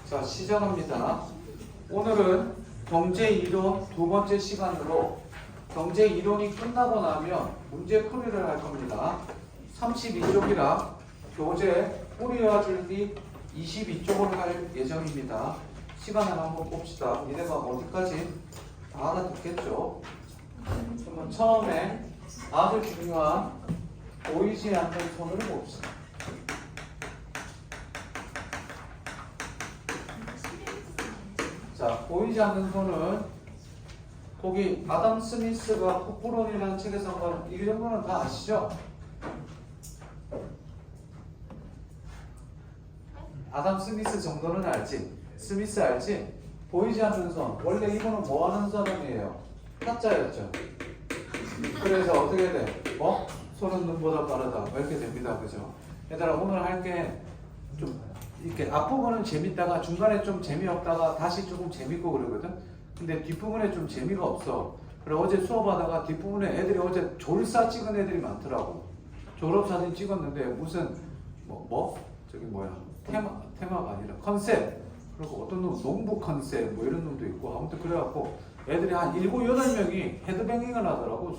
자, 시작합니다. 오늘은 경제이론 두 번째 시간으로 경제이론이 끝나고 나면 문제풀이를 할 겁니다. 32쪽이라 교재 뿌리와 줄기 22쪽을 할 예정입니다. 시간을 한번 봅시다. 니네가 어디까지 다 알아듣겠죠? 그러면 처음에 아주 중요한 보이지 않는 손을 봅시다. 자, 보이지 않는 손은 거기 아담 스미스가 폭포론이라는 책에서 한 건 이 정도는 다 아시죠? 아담 스미스 정도는 알지? 스미스 알지? 보이지 않는 손. 원래 이거는 뭐 하는 사람이에요? 타짜였죠. 그래서 어떻게 돼? 손은 눈보다 빠르다. 이렇게 됩니다. 그죠? 얘들아, 오늘 할 게 좀 이렇게 앞부분은 재밌다가 중간에 좀 재미없다가 다시 조금 재밌고 그러거든? 근데 뒷부분에 좀 재미가 없어. 그래, 어제 수업하다가 뒷부분에 애들이 어제 졸사 찍은 애들이 많더라고. 졸업사진 찍었는데 무슨 저기 뭐야 테마가 아니라 컨셉. 그리고 어떤 놈 농부 컨셉 뭐 이런 놈도 있고 아무튼 그래갖고 애들이 한 7, 8명이 헤드뱅잉을 하더라고.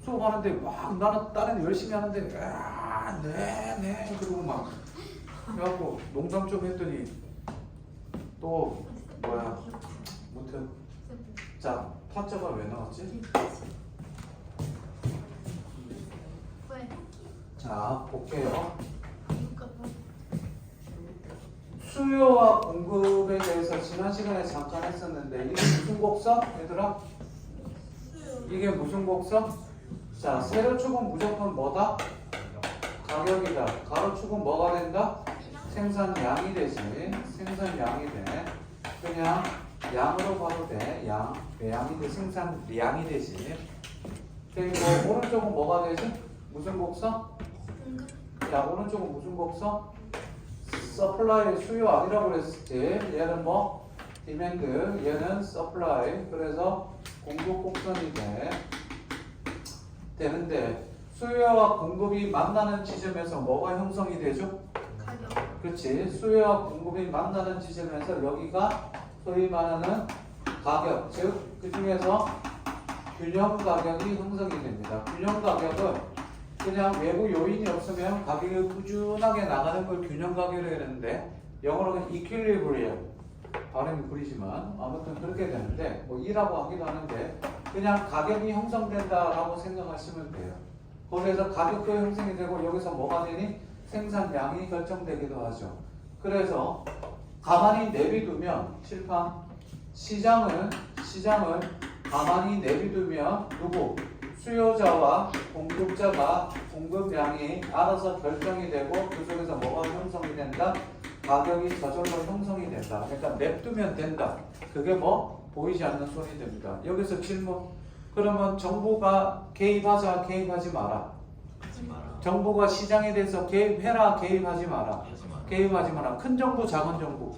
수업하는데 막 나는 다른 애 열심히 하는데 네 그러고 막 그래갖고 농담 좀 했더니 또 아무튼 자, 타짜가 왜 나왔지? 자, 볼게요. 수요와 공급에 대해서 지난 시간에 잠깐 했었는데 이게 무슨 곡선? 얘들아? 이게 무슨 곡선? 자, 세로축은 무조건 뭐다? 가격이다. 가로축은 뭐가 된다? 생산량이 되지. 생산량이 돼. 그냥 양으로 봐도 돼. 양이 돼. 생산량이 되지. 그리고 오른쪽은 뭐가 되지? 무슨 곡선? 야, 오른쪽은 무슨 곡선? 서플라이 수요 아니라고 그랬지. 얘는 디맨드. 얘는 서플라이. 그래서 공급 곡선이 되는데 수요와 공급이 만나는 지점에서 뭐가 형성이 되죠? 가격. 그렇지. 수요와 공급이 만나는 지점에서 여기가 소위 말하는 가격, 즉 그 중에서 균형 가격이 형성이 됩니다. 균형 가격은 그냥 외부 요인이 없으면 가격이 꾸준하게 나가는 걸 균형 가격이라고 하는데 영어로는 equilibrium. 발음이 구리지만 아무튼 그렇게 되는데 이라고 하기도 하는데 그냥 가격이 형성된다라고 생각하시면 돼요. 거기에서 가격도 형성이 되고 여기서 뭐가 되니? 생산량이 결정되기도 하죠. 그래서 가만히 내비두면 시장은 가만히 내비두면 수요자와 공급자가 공급량이 알아서 결정이 되고 그 속에서 뭐가 형성이 된다? 가격이 저절로 형성이 된다. 그러니까 냅두면 된다. 그게 보이지 않는 손이 됩니다. 여기서 질문. 그러면 정부가 개입하자, 개입하지 마라. 정부가 시장에 대해서 개입해라, 개입하지 마라. 개입하지 마라. 큰 정부, 작은 정부.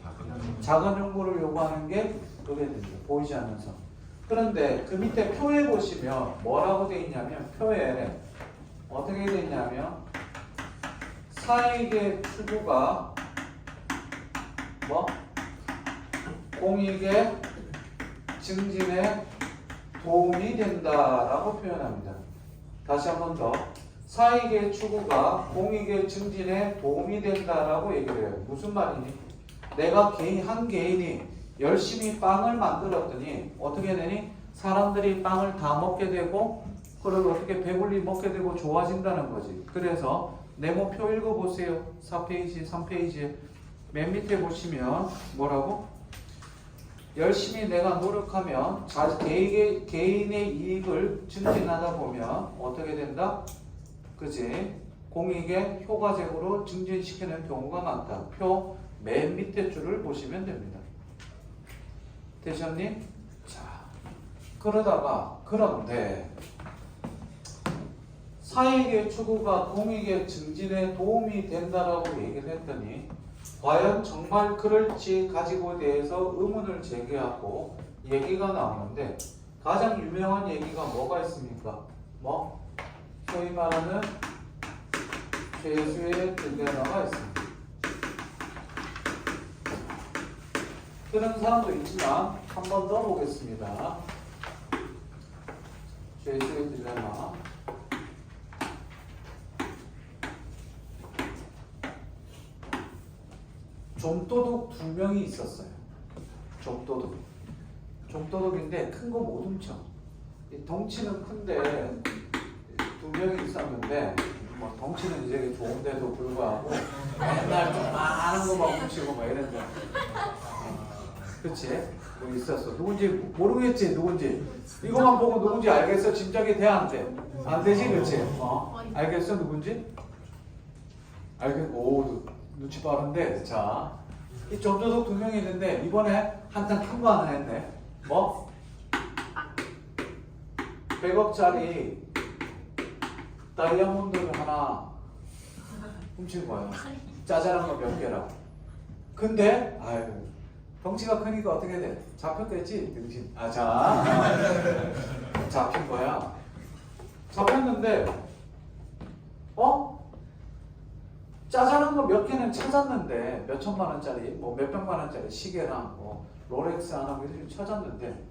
작은 정부를 요구하는 게 그게 됩니다. 보이지 않는 선. 그런데 그 밑에 표에 보시면 뭐라고 되어 있냐면 표에 어떻게 되어 있냐면 사익의 추구가 공익의 증진에 도움이 된다라고 표현합니다. 다시 한 번 더. 사익의 추구가 공익의 증진에 도움이 된다라고 얘기를 해요. 무슨 말이니? 내가 한 개인이 열심히 빵을 만들었더니 어떻게 되니? 사람들이 빵을 다 먹게 되고 그걸 어떻게 배불리 먹게 되고 좋아진다는 거지. 그래서 네모표 읽어보세요. 4페이지, 3페이지에 맨 밑에 보시면 뭐라고? 열심히 내가 노력하면 개인의 이익을 증진하다 보면 어떻게 된다? 그지? 공익의 효과적으로 증진시키는 경우가 많다. 표 맨 밑에 줄을 보시면 됩니다. 되셨니? 자, 그런데 사익의 추구가 공익의 증진에 도움이 된다라고 얘기를 했더니 과연 정말 그럴지 가지고 대해서 의문을 제기하고 얘기가 나오는데 가장 유명한 얘기가 뭐가 있습니까? 소위 말하는 죄수의 딜레마가 있습니다. 그런 사람도 있지만 한 번 더 보겠습니다. 죄수의 딜레마. 좀도둑 2명이 있었어요. 좀도둑인데 큰 거 못 훔쳐. 덩치는 큰데 2명이 있었는데 뭐 덩치는 이제 좋은데도 불구하고 맨날 좀 많은 거만 훔치고 막 이랬는데 그치? 뭐 있었어. 누군지 모르겠지 누군지. 이거만 보고 누군지 알겠어? 짐작이 돼? 안 돼? 안 되지? 그치? 알겠어? 누군지? 오 눈치 빠른데. 자, 이 점도둑 2명이 있는데 이번에 한장 큰 거 하나 했네. 뭐? 100억짜리 다이아몬드를 하나 훔친 거야. 짜잘한 거 몇 개라. 근데 아유 덩치가 크니까 어떻게 돼? 잡혔겠지 등신. 잡힌 거야. 잡혔는데 짜잘한 거 몇 개는 찾았는데 몇 천만 원짜리 뭐 몇 백만 원짜리 시계랑 뭐 롤렉스 하나 뭐 이렇게 찾았는데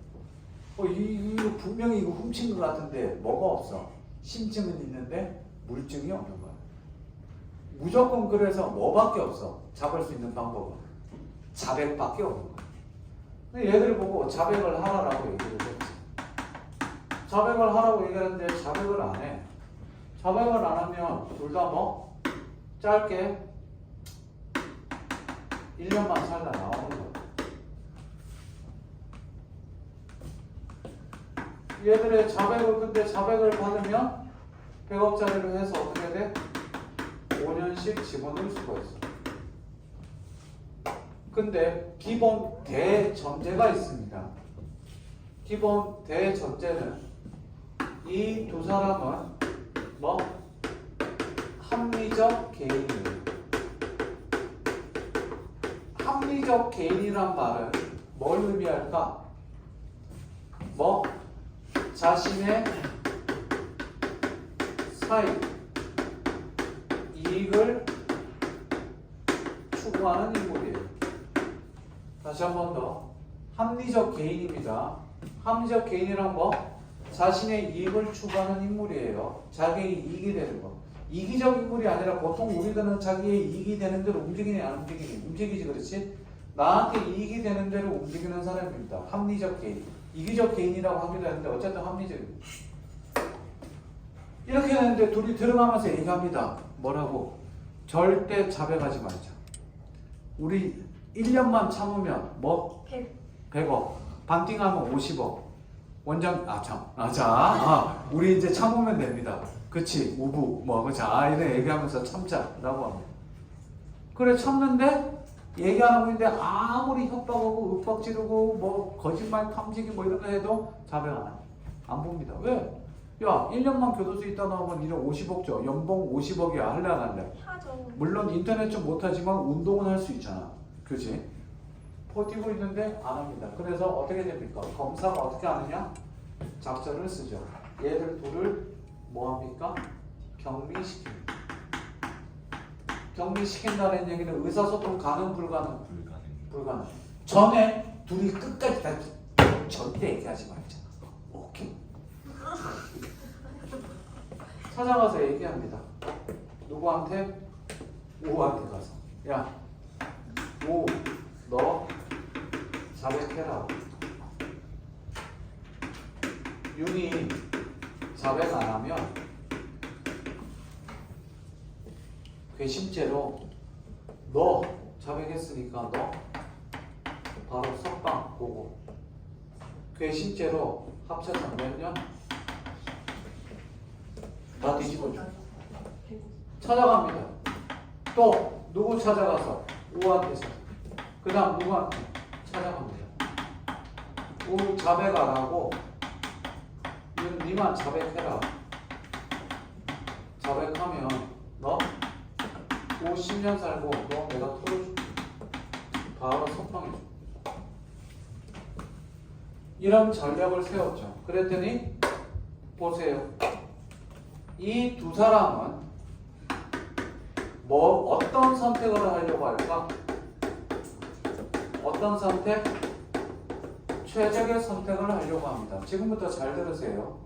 이거 분명히 이거 훔친 것 같은데 뭐가 없어. 심증은 있는데 물증이 없는 거야. 무조건 그래서 뭐밖에 없어. 잡을 수 있는 방법은 자백밖에 없는 거야. 근데 얘들 보고 자백을 하라고 얘기를 했지. 자백을 하라고 얘기하는데 자백을 안 해. 자백을 안 하면 둘 다 뭐 짧게 1년만 살다 나오는 거야. 얘들의 자백을 근데 자백을 받으면 100억짜리로 해서 어떻게 돼? 5년씩 집어넣을 수가 있어. 근데 기본 대전제가 있습니다. 기본 대전제는 이 두 사람은 뭐? 합리적 개인이에요. 합리적 개인이란 말은 뭘 의미할까? 뭐? 자신의 사익, 이익을 추구하는 인물이에요. 다시 한 번 더. 합리적 개인입니다. 합리적 개인이란 뭐? 자신의 이익을 추구하는 인물이에요. 자기의 이익이 되는 거. 이기적 인물이 아니라 보통 우리들은 자기의 이익이 되는 대로 움직이니 안 움직이니? 움직이지 그렇지? 나한테 이익이 되는 대로 움직이는 사람입니다. 합리적 개인. 이기적 개인이라고 하기도 하는데 어쨌든 합리적입니다. 이렇게 되는데 둘이 들어가면서 얘기합니다. 뭐라고? 절대 자백하지 말자. 우리 1년만 참으면 뭐? 100억. 반띵하면 50억. 원장 우리 이제 참으면 됩니다. 그치? 우부 이런 얘기하면서 참자라고 합니다. 그래 참는데 얘기 안 하고 있는데 아무리 협박하고 윽박 지르고 뭐 거짓말 탐지기 뭐 이런 거 해도 자백 안 합니다. 안 봅니다. 왜? 야 1년만 교도소 있다 나오면 1년 50억 줘. 연봉 50억이야. 할래 안 할래? 하죠. 물론 인터넷 좀 못하지만 운동은 할 수 있잖아. 그치? 버티고 있는데 안 합니다. 그래서 어떻게 됩니까? 검사가 어떻게 하느냐? 작전을 쓰죠. 얘들 둘을 뭐 합니까? 격리시킵니다. 격리시킨다는 얘기는 의사소통 가능 불가능? 불가능. 전에 둘이 끝까지 다 절대 얘기하지 말자. 오케이. 찾아가서 얘기합니다. 누구한테? 우한테 가서. 야, 우, 너 자백해라. 윤이 자백 안 하면 괘씸죄로 너 자백했으니까 너 바로 석방 보고 괘씸죄로 합쳐서 몇 년? 다 뒤집어줘. 찾아갑니다. 또 누구 찾아가서? 우한테서. 그 다음 누구한테? 찾아갑니다. 우 자백 안 하고 윤 니만 자백해라. 자백하면 너 50년 살고 너 내가 털어줄게. 바로 석방해줘. 이런 전략을 세웠죠. 그랬더니 보세요. 이 두 사람은 어떤 선택을 하려고 할까? 어떤 선택? 최적의 선택을 하려고 합니다. 지금부터 잘 들으세요.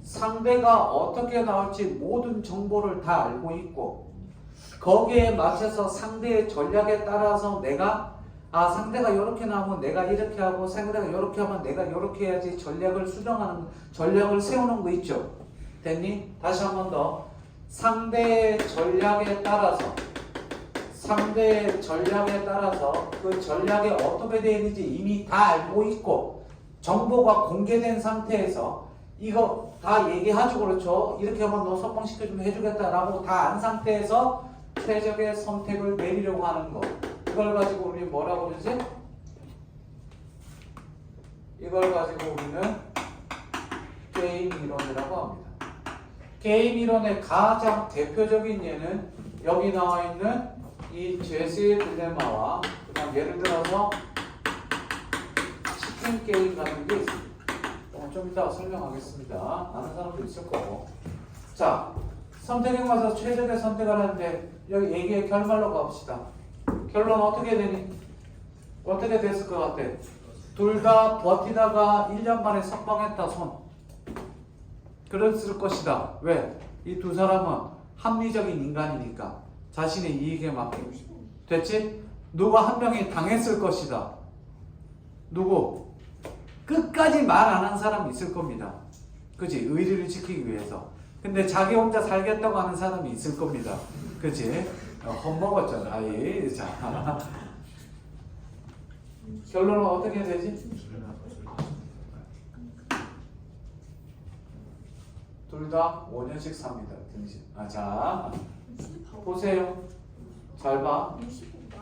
상대가 어떻게 나올지 모든 정보를 다 알고 있고 거기에 맞춰서 상대의 전략에 따라서 내가 상대가 이렇게 나오면 내가 이렇게 하고 상대가 이렇게 하면 내가 이렇게 해야지 전략을 수정하는 전략을 세우는 거 있죠. 됐니? 다시 한 번 더. 상대의 전략에 따라서 그 전략이 어떻게 되는지 이미 다 알고 있고 정보가 공개된 상태에서 이거 다 얘기하죠. 그렇죠? 이렇게 하면 너 석방시켜주면 해주겠다라고 다 안 상태에서 최적의 선택을 내리려고 하는 거. 이걸 가지고 우리 뭐라고 그러지? 이걸 가지고 우리는 게임 이론이라고 합니다. 게임 이론의 가장 대표적인 예는 여기 나와 있는 이 제스의 딜레마와 그다음 예를 들어서 치킨 게임 같은 게 있습니다. 좀 이따 설명하겠습니다. 아는 사람도 있을 거고. 자, 선택에 가서 최적의 선택을 하는데 여기 얘기의 결말로 가봅시다. 결론 어떻게 되니? 어떻게 됐을 것 같아? 둘 다 버티다가 1년 만에 석방했다 손. 그랬을 것이다. 왜? 이 두 사람은 합리적인 인간이니까 자신의 이익에 맡기고 됐지? 누가 한 명이 당했을 것이다. 누구? 끝까지 말 안 한 사람이 있을 겁니다. 그치? 의리를 지키기 위해서. 근데 자기 혼자 살겠다고 하는 사람이 있을 겁니다. 그치? 헛먹었잖아. 아이. 자. 결론은 어떻게 되지? 둘 다 5년씩 삽니다. 등신. 자. 보세요. 잘 봐.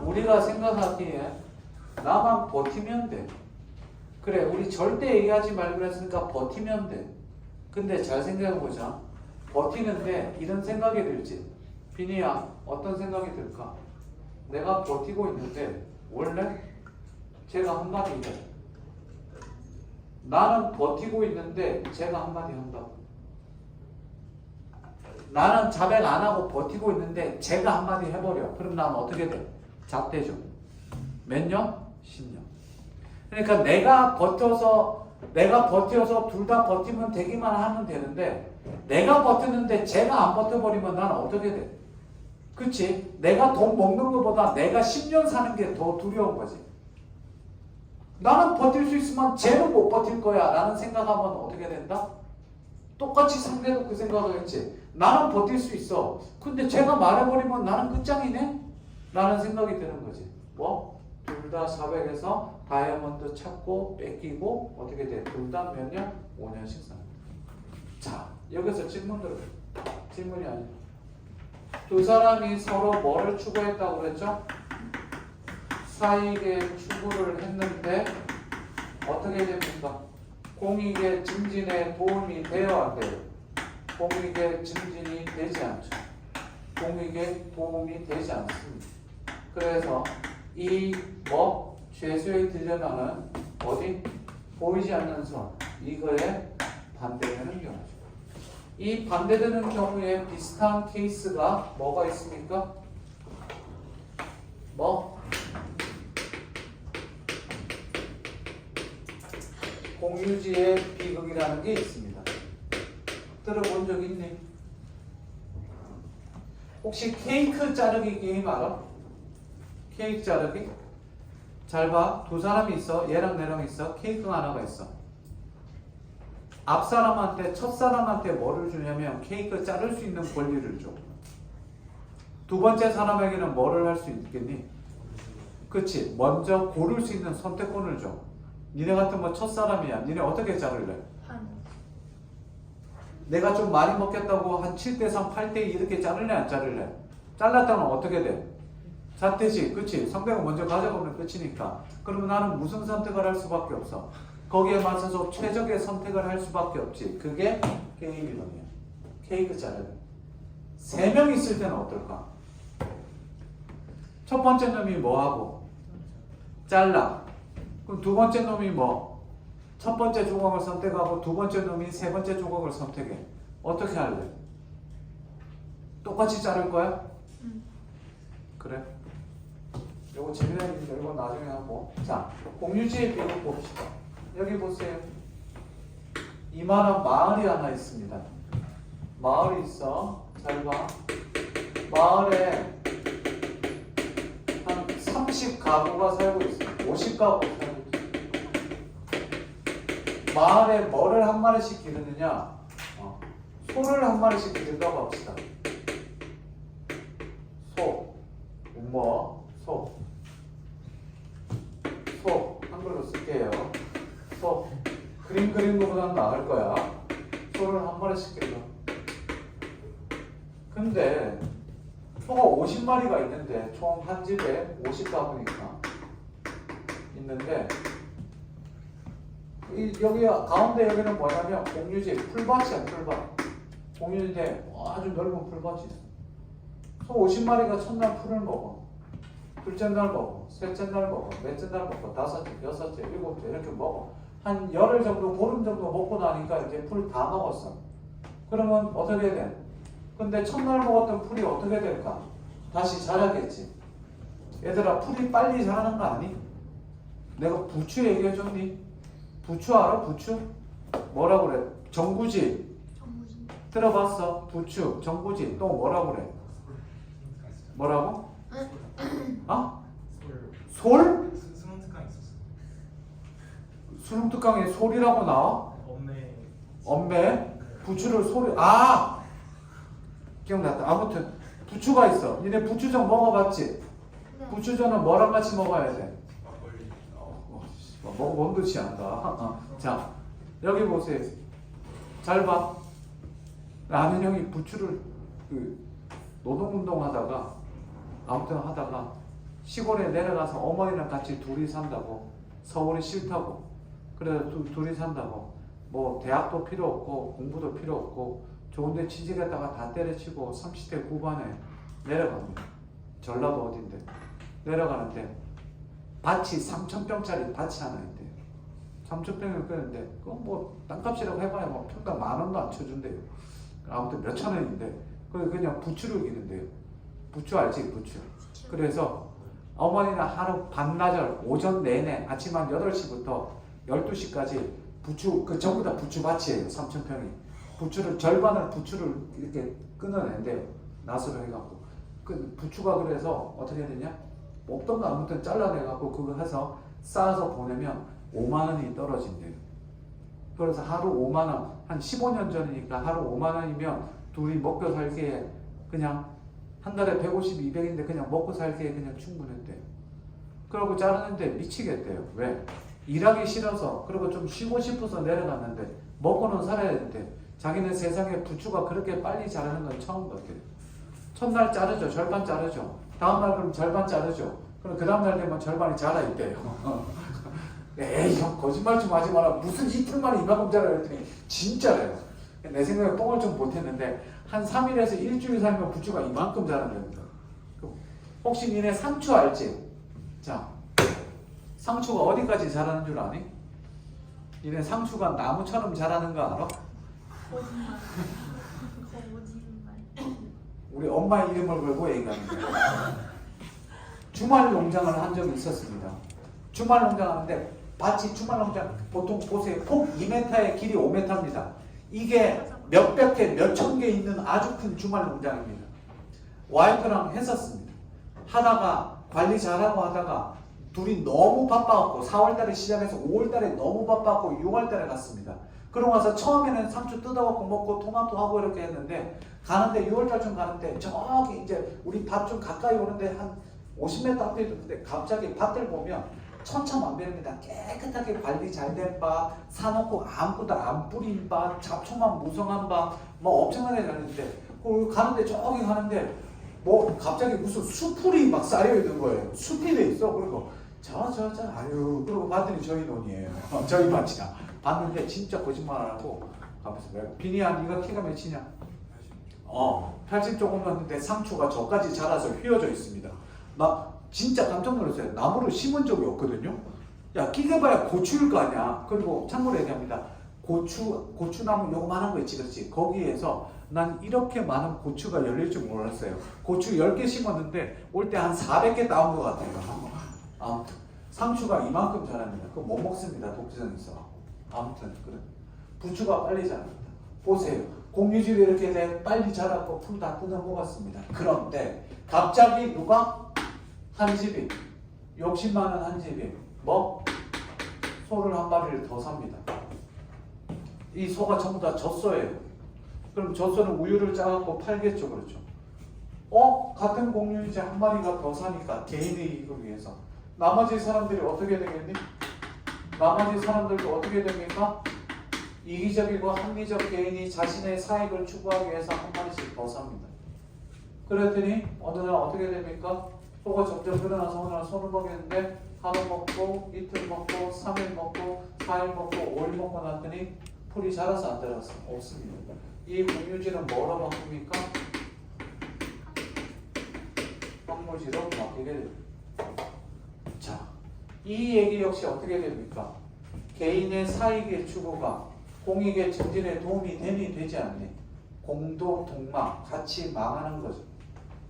우리가 생각하기에 나만 버티면 돼. 그래, 우리 절대 얘기하지 말고 그랬으니까 버티면 돼. 근데 잘 생각해보자. 버티는데 이런 생각이 들지. 비니야, 어떤 생각이 들까? 내가 버티고 있는데 원래 제가 한마디 이래. 나는 버티고 있는데 제가 한마디 한다고. 나는 자백 안 하고 버티고 있는데 제가 한마디 해버려. 그럼 나는 어떻게 돼? 잣대죠. 몇 년? 10년. 그러니까 내가 버텨서 둘 다 버티면 되기만 하면 되는데 내가 버티는데 제가 안 버텨버리면 나는 어떻게 돼? 그치? 내가 돈 먹는 것보다 내가 10년 사는 게 더 두려운 거지. 나는 버틸 수 있으면 쟤는 못 버틸 거야 라는 생각하면 어떻게 된다? 똑같이 상대도 그 생각을 했지. 나는 버틸 수 있어. 근데 쟤가 말해버리면 나는 끝장이네? 라는 생각이 드는 거지. 뭐? 둘 다 400에서 다이아몬드 찾고 뺏기고 어떻게 돼? 둘 다 몇 년? 5년씩 삽니다. 자, 여기서 질문 들어요. 질문이 아니에요. 두 사람이 서로 뭐를 추구했다고 그랬죠? 사익의 추구를 했는데 어떻게 됩니까? 공익의 증진에 도움이 돼야 안 돼요? 공익의 증진이 되지 않죠. 공익에 도움이 되지 않습니다. 그래서 이 죄수의 딜레마는 어디? 보이지 않는 선, 이거에 반대되는 경우죠. 이 반대되는 경우에 비슷한 케이스가 뭐가 있습니까? 공유지의 비극이라는 게 있습니다. 들어본 적 있니? 혹시 케이크 자르기 게임 알아? 케이크 자르기? 잘 봐. 두 사람이 있어. 얘랑 내랑 있어. 케이크가 하나가 있어. 앞 사람한테, 첫 사람한테 뭐를 주냐면 케이크 자를 수 있는 권리를 줘. 두 번째 사람에게는 뭐를 할 수 있겠니? 그치? 먼저 고를 수 있는 선택권을 줘. 니네 같으면 첫 사람이야. 니네 어떻게 자를래? 내가 좀 많이 먹겠다고 한 7대3, 8대2 이렇게 자를래? 안 자를래? 잘랐다면 어떻게 돼? 잣대지. 그치? 상대가 먼저 가져가면 끝이니까. 그러면 나는 무슨 선택을 할 수밖에 없어? 거기에 맞춰서 최적의 선택을 할 수밖에 없지. 그게 게임 이론이야. 케이크 자르기. 3명 있을 때는 어떨까? 첫 번째 놈이 뭐하고? 잘라. 그럼 두 번째 놈이 뭐? 첫 번째 조각을 선택하고 두 번째 놈이 세 번째 조각을 선택해. 어떻게 할래? 똑같이 자를 거야? 그래? 요거 재미난 일이죠. 이거 나중에 하고. 자, 공유지의 비율 봅시다. 여기 보세요. 이만한 마을이 하나 있습니다. 마을이 있어. 잘 봐. 마을에 한 30가구가 살고 있어. 50가구가 살고 있어. 마을에 뭐를 한 마리씩 기르느냐? 소를 한 마리씩 기른다고 합시다. 소. 소. 한글로 쓸게요. 소. 그림 그리는 것보다는 나을 거야. 소를 한 마리씩 기른다. 근데 소가 50마리가 있는데 총 한 집에 50가구니까 있는데 여기 가운데 여기는 뭐냐면 공유지 풀밭이야. 풀밭. 공유지인데 아주 넓은 풀밭이 있어. 소 50마리가 첫날 풀을 먹어. 둘째 날 먹어. 셋째 날 먹어. 넷째 날 먹어. 다섯째, 여섯째, 일곱째 이렇게 먹어. 한 열흘 정도, 보름 정도 먹고 나니까 이제 풀 다 먹었어. 그러면 어떻게 돼? 근데 첫날 먹었던 풀이 어떻게 될까? 다시 자라겠지. 얘들아, 풀이 빨리 자라는 거 아니? 내가 부추 얘기해줬니? 부추 알아? 부추? 뭐라 그래? 정구지? 들어봤어? 부추, 정구지. 또 뭐라 그래? 뭐라고? 솔? 수능특강 있었어. 수능특강에 솔이라고 나와? 엄매? 부추를 솔이 기억났다. 아무튼 부추가 있어. 니네 부추전 먹어봤지? 부추전은 뭐랑 같이 먹어야 돼? 먹어본 듯이 한다. 자, 여기 보세요. 잘 봐. 아는 형이 부추를 노동운동 하다가 아무튼 하다가 시골에 내려가서 어머니랑 같이 둘이 산다고. 서울이 싫다고. 그래서 둘이 산다고. 뭐 대학도 필요 없고 공부도 필요 없고 좋은데 취직했다가 다 때려치고 30대 후반에 내려갑니다. 전라도 어딘데 내려가는데 밭이 3,000평짜리 밭이 하나 있대요. 3,000평을 끄는데 그건 뭐 땅값이라고 해봐야 뭐 평당 10,000원도 안 쳐준대요. 아무튼 몇천 원인데 그냥 부추를 기는데요. 부추 알지? 부추. 그래서 어머니는 하루 반나절 오전 내내 아침 한 8시부터 12시까지 부추 전부 다 부추밭이에요. 3,000평이. 부추를 절반을 부추를 이렇게 끊어낸대요. 나수로 해갖고. 그 부추가 그래서 어떻게 되냐? 먹던 거 아무튼 잘라내갖고 그거 해서 쌓아서 보내면 5만 원이 떨어진대요. 그래서 하루 5만 원, 한 15년 전이니까 하루 5만 원이면 둘이 먹고 살기에 그냥 한 달에 150, 200인데 그냥 먹고 살기에 그냥 충분했대요. 그러고 자르는데 미치겠대요. 왜? 일하기 싫어서 그리고 좀 쉬고 싶어서 내려갔는데 먹고는 살아야 되는데 자기는 세상에 부추가 그렇게 빨리 자라는 건 처음 같아요. 첫날 자르죠. 절반 자르죠. 다음날 그럼 절반 자르죠. 그럼 그 다음날 되면 절반이 자라있대요. 에이 형 거짓말 좀 하지 마라. 무슨 이틀 만에 이만큼 자라 그랬더니 진짜래요. 내 생각에 뻥을 좀 못했는데 한 3일에서 일주일 살면 부추가 이만큼 자란답니다. 혹시 니네 상추 알지? 자, 상추가 어디까지 자라는 줄 아니? 니네 상추가 나무처럼 자라는 거 알아? 우리 엄마 이름을 걸고 얘기하는 거야. 주말 농장을 한 적이 있었습니다. 주말 농장 하는데 밭이 주말 농장 보통 보세요. 폭 2m에 길이 5m입니다. 이게 몇백 개, 몇천 개 있는 아주 큰 주말 농장입니다. 와이프랑 했었습니다. 하다가 관리 잘하고 하다가 둘이 너무 바빠갖고 4월달에 시작해서 5월달에 너무 바빠갖고 6월달에 갔습니다. 그러고 와서 처음에는 상추 뜯어갖고 먹고 토마토 하고 이렇게 했는데 가는데 6월달쯤 가는데 저기 이제 우리 밭 좀 가까이 오는데 한 50m 앞에 있는데 갑자기 밭을 보면 천차만별입니다. 깨끗하게 관리 잘 된 밭, 사놓고 아무것도 안 뿌린 밭, 잡초만 무성한 밭, 뭐 엄청나게 잘했는데 가는데 저기 가는데 뭐 갑자기 무슨 수풀이 막 쌓여 있는 거예요. 숲이 돼 있어. 그리고 아유 그러고 봤더니 저희 논이에요. 저희 밭이야. 봤는데 진짜 거짓말 안 하고 가면서 비니야 네가 키가 몇이냐? 80 조금 넘는데 상추가 저까지 자라서 휘어져 있습니다. 막 진짜 깜짝 놀랐어요. 나무를 심은 적이 없거든요. 야 끼게 봐야 고추일 거 아니야. 그리고 참고로 얘기합니다. 고추나무 요만한 거 있지 그렇지. 거기에서 난 이렇게 많은 고추가 열릴 줄 몰랐어요. 고추 10개 심었는데 올 때 한 400개 따온 것 같아요. 아무튼 상추가 이만큼 자랍니다. 그거 못 먹습니다. 독지성 있어. 아무튼 그래. 부추가 빨리 자랍니다. 보세요. 공유질이 이렇게 빨리 자랐고 풀 다 뜯어 먹었습니다. 그런데 갑자기 누가? 한 집이 욕심 많은 한 집이 뭐? 소를 한 마리를 더 삽니다. 이 소가 전부 다 젖소예요. 그럼 젖소는 우유를 짜갖고 팔겠죠. 그렇죠. 같은 공유이제 한 마리가 더 사니까 개인의 이익을 위해서 나머지 사람들이 어떻게 되겠니? 나머지 사람들도 어떻게 됩니까? 이기적이고 합리적 개인이 자신의 사익을 추구하기 위해서 한 마리씩 더 삽니다. 그랬더니 어느 날 어떻게 됩니까? 소가 점점 늘어나서 어느 날 소를 먹였는데 하루 먹고 이틀 먹고 3일 먹고 4일 먹고 5일 먹고 났더니 풀이 자라서 안 자라서 없습니다. 이 공유질은 뭐로 바꿉니까? 황무지로 바뀌게 됩니다. 자, 이 얘기 역시 어떻게 됩니까? 개인의 사익의 추구가 공익의 증진에 도움이 되니 되지 않니? 공동, 동망, 같이 망하는 거죠.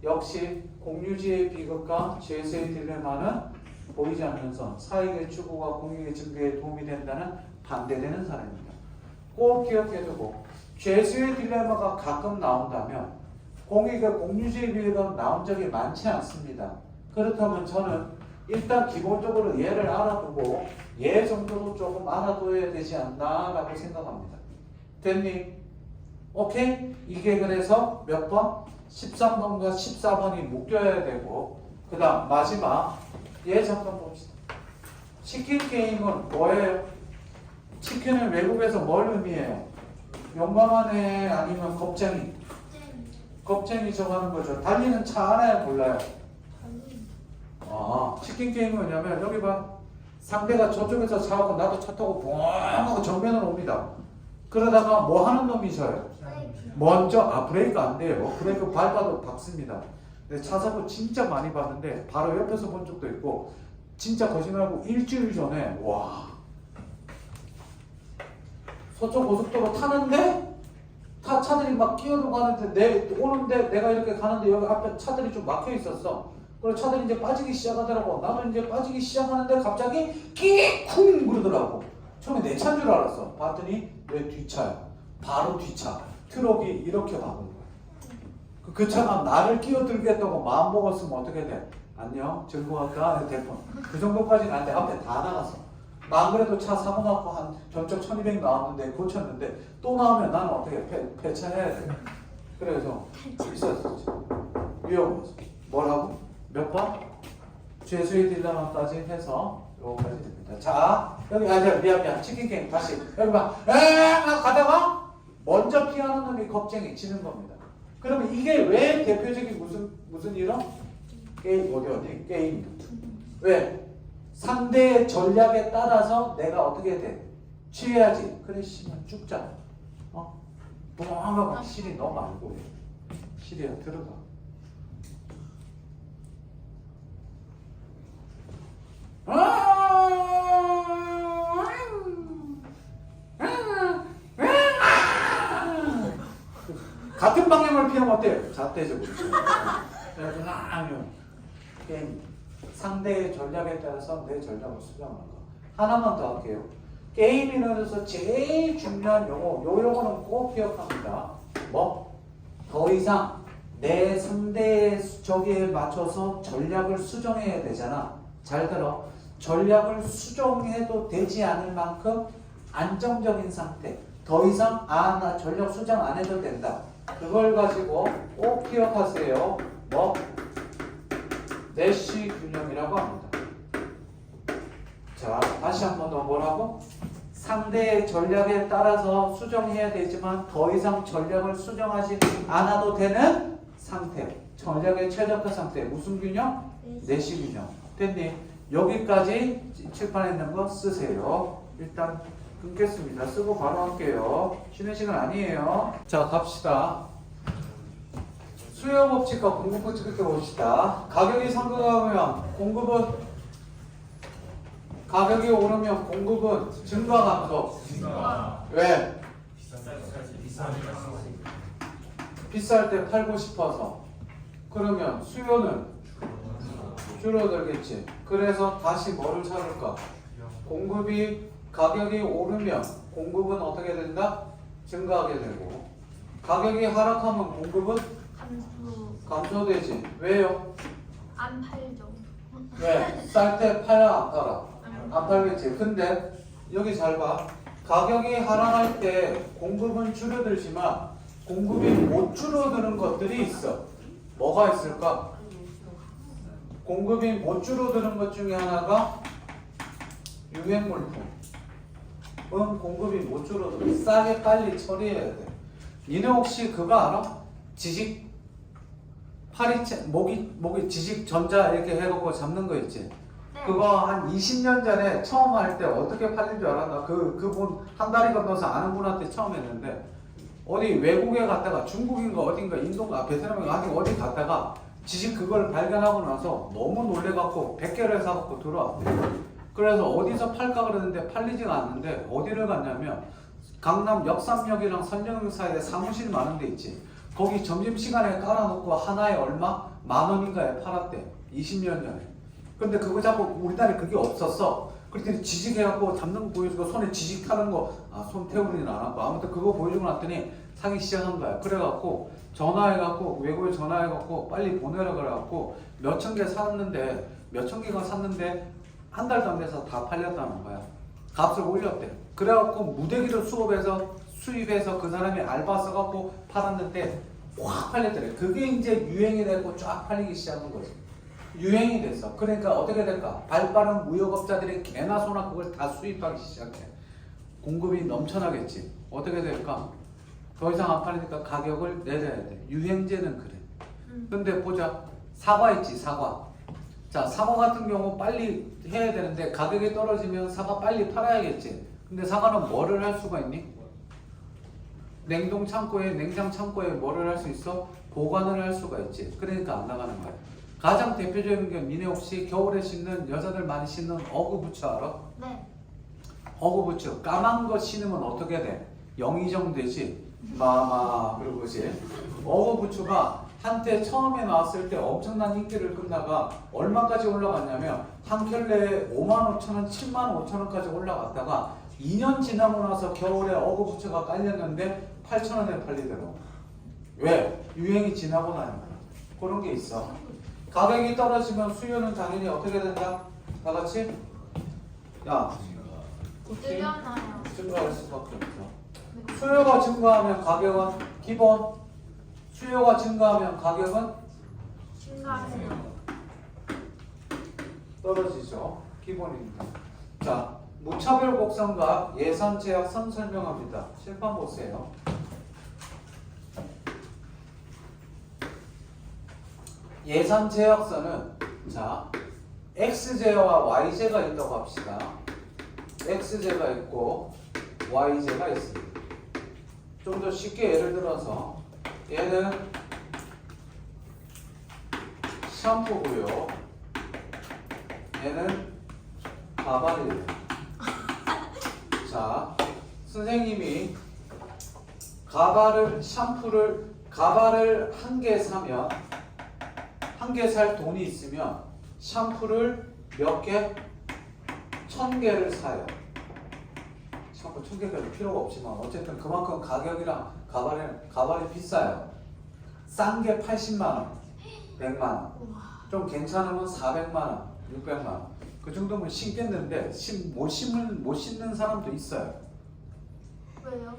역시 공유지의 비극과 죄수의 딜레마는 보이지 않는 선, 사익의 추구가 공익의 증대에 도움이 된다는 반대되는 사람입니다. 꼭 기억해두고 죄수의 딜레마가 가끔 나온다면 공익의 공유지의 비극은 나온 적이 많지 않습니다. 그렇다면 저는 일단 기본적으로 얘를 알아두고 얘 정도도 조금 알아둬야 되지 않나 라고 생각합니다. 됐니? 오케이? 이게 그래서 몇 번? 13번과 14번이 묶여야 되고 그 다음 마지막 얘 잠깐 봅시다. 치킨 게임은 뭐예요? 치킨은 외국에서 뭘 의미해요? 용감한 애 아니면 겁쟁이? 겁쟁이 정하는 거죠. 달리는 차 알아요? 몰라요? 치킨 게임은 뭐냐면 여기 봐. 상대가 저쪽에서 차고 나도 차 타고 뻥 하고 정면으로 옵니다. 그러다가 뭐 하는 놈이 져요? 먼저 브레이크 안 돼요. 브레이크 밟아도 박습니다. 근데 차사고 진짜 많이 봤는데 바로 옆에서 본 적도 있고 진짜 거짓말하고 일주일 전에 와 서쪽 고속도로 타는데 차들이 막 끼어들고 가는데 오는데 내가 이렇게 가는데 여기 앞에 차들이 좀 막혀 있었어. 그래서 차들이 이제 빠지기 시작하더라고. 나도 이제 빠지기 시작하는데 갑자기 끼쿵 그러더라고. 처음에 내 차인 줄 알았어. 봤더니 왜 뒷차야? 바로 뒷차. 트럭이 이렇게 가는 거야. 그 차가 나를 끼어들겠다고 마음 먹었으면 어떻게 돼? 안녕, 증거할까? 대폰. 그 정도까지는 안 돼. 앞에 다 나갔어. 안 그래도 차 사고 나고 한 전적 1200 나왔는데 고쳤는데 또 나오면 나는 어떻게 폐차해야 돼. 그래서 있었었지. 위험하지. 뭐라고? 몇 번? 죄수의 딜레마까지 해서 요거까지 됩니다. 자, 여기 미안 치킨 게임 다시 여기 봐. 가다가 먼저 피하는 놈이 겁쟁이 지는 겁니다. 그러면 이게 왜 대표적인 무슨 이론? 게임 어디 게임. 왜? 상대의 전략에 따라서 내가 어떻게 돼? 취해야지. 그래 씨발 죽자. 뻥하고 실이 너 말고 실이야 들어가. 같은 방향을 피하면 어때요? 잣대적으로. 게임. 상대의 전략에 따라서 내 전략을 수정하는 거. 하나만 더 할게요. 게임이라서 제일 중요한 용어, 요 용어는 꼭 기억합니다. 뭐? 더 이상 내 상대의 저기에 맞춰서 전략을 수정해야 되잖아. 잘 들어. 전략을 수정해도 되지 않을 만큼 안정적인 상태. 더 이상 나 전략 수정 안 해도 된다. 그걸 가지고 꼭 기억하세요. 뭐? 내시 균형이라고 합니다. 자, 다시 한 번 더 뭐라고? 상대의 전략에 따라서 수정해야 되지만 더 이상 전략을 수정하지 않아도 되는 상태. 전략의 최적화 상태. 무슨 균형? 내시 균형. 됐니? 여기까지 칠판에 있는 거 쓰세요. 일단 끊겠습니다. 쓰고 바로 할게요. 쉬는 시간 아니에요. 자, 갑시다. 수요 법칙과 공급 법칙 그렇게 봅시다. 가격이 상승하면 공급은 가격이 오르면 공급은 증가 감소. 왜? 비쌀 때 팔고 싶어서. 그러면 수요는 줄어들겠지. 그래서 다시 뭐를 찾을까? 공급이 가격이 오르면 공급은 어떻게 된다? 증가하게 되고 가격이 하락하면 공급은 감소되지. 왜요? 안 팔죠. 왜? 쌀 때 팔아 안 팔아? 안 팔겠지. 근데 여기 잘 봐. 가격이 하락할 때 공급은 줄어들지만 공급이 못 줄어드는 것들이 있어. 뭐가 있을까? 공급이 못 줄어드는 것 중에 하나가 유행물품. 공급이 못 줄어들어. 싸게 빨리 처리해야 돼. 니네 혹시 그거 알아? 지식 파리채 모기 지식 전자 이렇게 해갖고 잡는 거 있지? 네. 그거 한 20년 전에 처음 할 때 어떻게 팔린 줄 알았나? 그분 한 다리 건너서 아는 분한테 처음 했는데 어디 외국에 갔다가 중국인가 어딘가 인도인가 베트남인가 어디 갔다가 지식 그걸 발견하고 나서 너무 놀래갖고 100개를 사갖고 들어왔대. 그래서 어디서 팔까 그러는데 팔리지가 않는데 어디를 갔냐면 강남 역삼역이랑 선정역 사이에 사무실 많은 데 있지. 거기 점심시간에 깔아놓고 하나에 얼마? 10,000원인가에 팔았대. 20년 전에. 근데 그거 자꾸 우리나라에 그게 없었어. 그랬더니 지식해갖고 잡는 거 보여주고 손에 지식 타는 거, 손 태우지는 않았고 아무튼 그거 보여주고 났더니 사기 시작한 거야. 그래갖고 전화해갖고 외국에 전화해갖고 빨리 보내라 그래갖고 몇천 개 샀는데 몇천 개가 샀는데 한 달도 안 돼서 다 팔렸다는 거야. 값을 올렸대. 그래갖고 무대기를 수입해서 그 사람이 알바 써갖고 팔았는데 확 팔렸더래. 그게 이제 유행이 되고 쫙 팔리기 시작한 거지. 유행이 됐어. 그러니까 어떻게 될까? 발빠른 무역업자들이 개나 소나 그걸 다 수입하기 시작해. 공급이 넘쳐나겠지. 어떻게 될까? 더 이상 안 팔리니까 가격을 내려야 돼. 유행제는 그래. 근데 보자. 사과 있지, 사과. 자, 사과 같은 경우 빨리 해야 되는데 가격이 떨어지면 사과 빨리 팔아야겠지. 근데 사과는 뭐를 할 수가 있니? 냉동 창고에, 냉장 창고에 뭐를 할 수 있어? 보관을 할 수가 있지. 그러니까 안 나가는 거야. 가장 대표적인 게 니네 혹시 겨울에 신는 여자들 많이 신는 어그부츠 알아? 네. 어그부츠 까만 거 신으면 어떻게 돼? 영의정 되지. 마마 그러고지. 어그부츠가 한때 처음에 나왔을 때 엄청난 인기를 끌다가 얼마까지 올라갔냐면 한 켤레에 55,000원, 75,000원까지 올라갔다가 2년 지나고 나서 겨울에 어그부츠가 깔렸는데 8,000원에 팔리더라고. 왜? 유행이 지나고 나니까. 그런 게 있어. 가격이 떨어지면 수요는 당연히 어떻게 된다? 다 같이? 야, 늘려나요. 증가할 수밖에 없어. 수요가 증가하면 가격은 기본. 수요가 증가하면 가격은 증가해요. 떨어지죠. 기본입니다. 자, 무차별 곡선과 예산 제약선 설명합니다. 칠판 보세요. 예산 제약선은 자 x제와 y제가 있다고 합시다. x제가 있고 y제가 있습니다. 좀 더 쉽게 예를 들어서 얘는 샴푸고요. 얘는 가발이에요. 자, 선생님이 가발을 한 개 사면 한 개 살 돈이 있으면 샴푸를 몇 개? 1,000개를 사요. 샴푸 1,000개까지 필요가 없지만 어쨌든 그만큼 가격이랑 가발이 비싸요. 싼 게 80만 원, 100만 원. 좀 괜찮으면 400만 원, 600만 원. 그 정도면 신겠는데 못 신는 사람도 있어요. 왜요?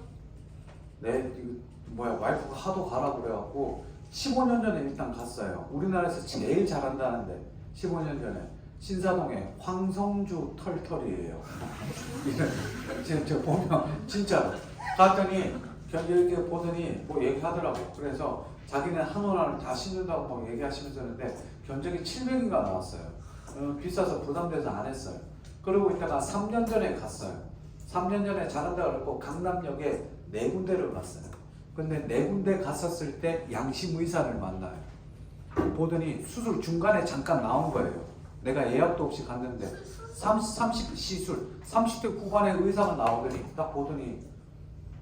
와이프가 하도 가라 그래갖고 15년 전에 일단 갔어요. 우리나라에서 제일 잘한다는데 15년 전에 신사동에 황성주 털털이에요. 저 보면 진짜로 갔더니 이렇게 보더니 뭐 얘기하더라고. 그래서 자기는 한 원을 다 신는다고 뭐 얘기하시면서 했는데 견적이 700인가 나왔어요. 비싸서 부담돼서 안 했어요. 그러고 있다가 3년 전에 갔어요. 3년 전에 잘한다 그러고 강남역에 4군데를 갔어요. 근데 4군데 갔었을 때 양심 의사를 만나요. 보더니 수술 중간에 잠깐 나온 거예요. 내가 예약도 없이 갔는데 30 시술 30대 후반에 의사가 나오더니 딱 보더니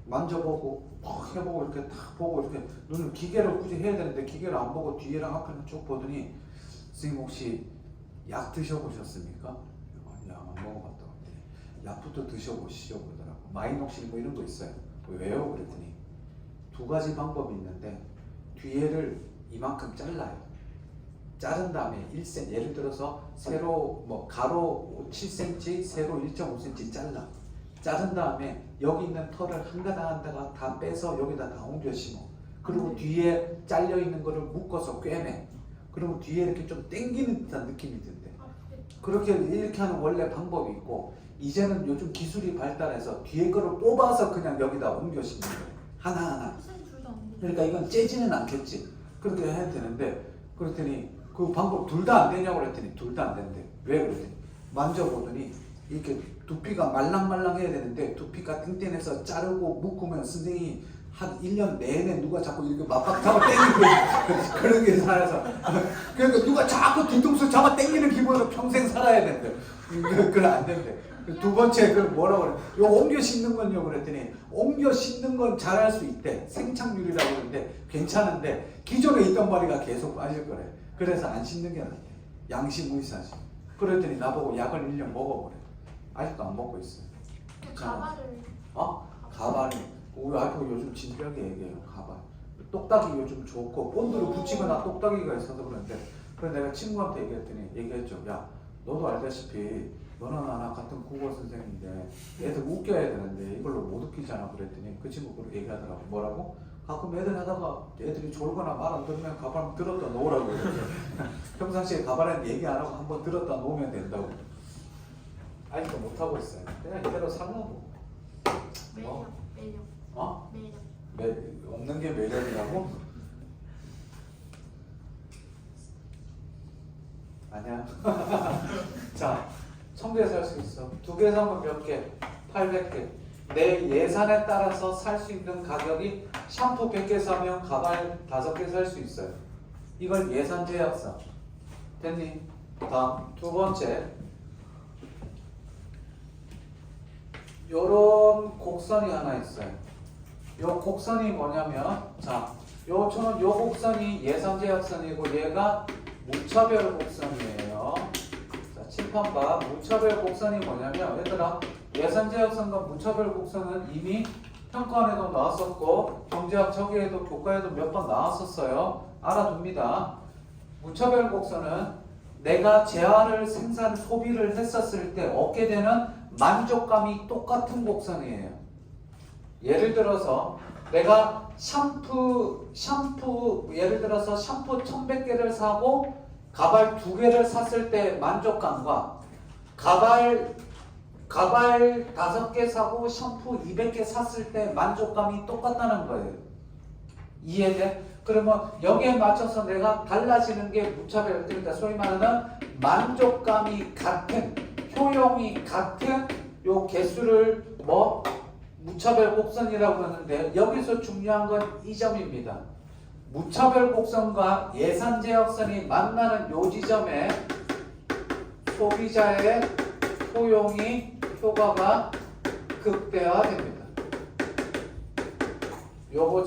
만져보고 막 해보고 이렇게 딱 보고 이렇게 눈을 기계로 굳이 해야 되는데 기계를 안 보고 뒤에랑 앞에는 쭉 보더니 선생님 혹시 약 드셔보셨습니까? 아니 약 안 먹어봤다고 했더니 약부터 드셔보시죠 그러더라고. 마이녹실 뭐 이런 거 있어요. 왜요? 그랬더니 두 가지 방법이 있는데 뒤에를 이만큼 잘라요. 자른 다음에 1cm 예를 들어서 세로 뭐 가로 7cm 세로 1.5cm 잘라. 자른 다음에 여기 있는 털을 한 가닥 한 가닥 다 빼서 여기다 다 옮겨 심어. 그리고 뒤에 잘려 있는 거를 묶어서 꿰매. 그리고 뒤에 이렇게 좀 당기는 듯한 느낌이 든대. 그렇게 이렇게 하는 원래 방법이 있고 이제는 요즘 기술이 발달해서 뒤에 거를 뽑아서 그냥 여기다 옮겨 심는 거예요. 하나하나. 그러니까 이건 째지는 않겠지. 그렇게 해야 되는데 그랬더니 그 방법 둘 다 안 되냐고 그랬더니 둘 다 안 된대. 왜 그랬더니 만져보더니 이렇게 두피가 말랑말랑해야 되는데 두피가 땡땡해서 자르고 묶으면 선생님이 한 1년 내내 누가 자꾸 이렇게 맞박 잡아 당기고 그런 게 살아서 그러니까 누가 자꾸 뒤통수 잡아 당기는 기분으로 평생 살아야 된대. 그건 안 된대. 두 번째 그 뭐라고 그래? 요 옮겨 심는 건요 그랬더니 옮겨 심는 건 잘할 수 있대. 생착률이라고 그러는데 괜찮은데 기존에 있던 머리가 계속 빠질 거래. 그래서 안 심는 게 낫대. 양심 의사지. 그랬더니 나보고 약을 1년 먹어보래. 아직도 안 먹고 있어요. 가발을 가발이 우리 와이프가 요즘 진지하게 얘기해요. 가발. 똑딱이 요즘 좋고 본드를 붙이거나 똑딱이가 있어서 그런데 그래서 내가 친구한테 얘기했죠. 야 너도 알다시피 너나 나나 같은 국어 선생인데 애들 웃겨야 되는데 이걸로 못 웃기잖아 그랬더니 그 친구 그렇게 얘기하더라고. 뭐라고? 가끔 애들 하다가 애들이 졸거나 말 안 들으면 가발 들었다 놓으라고. 평상시에 가발은 얘기 안 하고 한번 들었다 놓으면 된다고. 아직도 못하고 있어요. 그냥 이대로 살라고. 매력. 어? 매력. 없는 게 매력이라고? 아니야. 자, 1000개 살 수 있어. 2개 사면 몇 개? 800개. 내 예산에 따라서 살 수 있는 가격이 샴푸 100개 사면 가발 5개 살 수 있어요. 이걸 예산 제약사. 됐니? 다음 두 번째. 요런 곡선이 하나 있어요. 요 곡선이 뭐냐면 자, 저는 요 곡선이 예산 제약선이고 얘가 무차별 곡선이에요. 자, 칠판봐. 무차별 곡선이 뭐냐면 얘들아 예산 제약선과 무차별 곡선은 이미 평가원에도 나왔었고 경제학 저기에도 교과에도 몇 번 나왔었어요. 알아둡니다. 무차별 곡선은 내가 재화를 생산 소비를 했었을 때 얻게 되는 만족감이 똑같은 곡선이에요. 예를 들어서 내가 샴푸 예를 들어서 샴푸 1100개를 사고 가발 2개를 샀을 때 만족감과 가발 5개 사고 샴푸 200개 샀을 때 만족감이 똑같다는 거예요. 이해돼? 그러면 여기에 맞춰서 내가 달라지는 게 무차별. 그러니까 소위 말하는 만족감이 같은 효용이 같은 요 개수를 뭐 무차별 곡선이라고 하는데 여기서 중요한 건 이 점입니다. 무차별 곡선과 예산 제약선이 만나는 요 지점에 소비자의 효과가 극대화됩니다. 요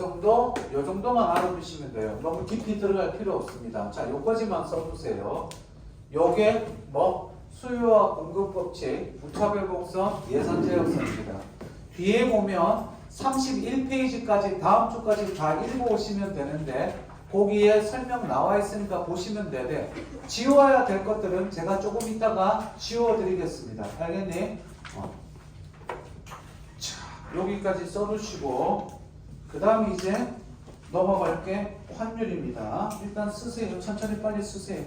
정도만 알아두시면 돼요. 너무 깊이 들어갈 필요 없습니다. 자, 요까지만 써두세요. 요게 뭐 수요와 공급 법칙, 무차별 곡선, 예산 제약선입니다. 뒤에 보면 31페이지까지 다음 주까지 다 읽어오시면 되는데 거기에 설명 나와 있으니까 보시면 되되 지워야 될 것들은 제가 조금 이따가 지워드리겠습니다. 알겠니? 자, 여기까지 써두시고 그 다음에 이제 넘어갈게 환율입니다. 일단 쓰세요. 천천히 빨리 쓰세요.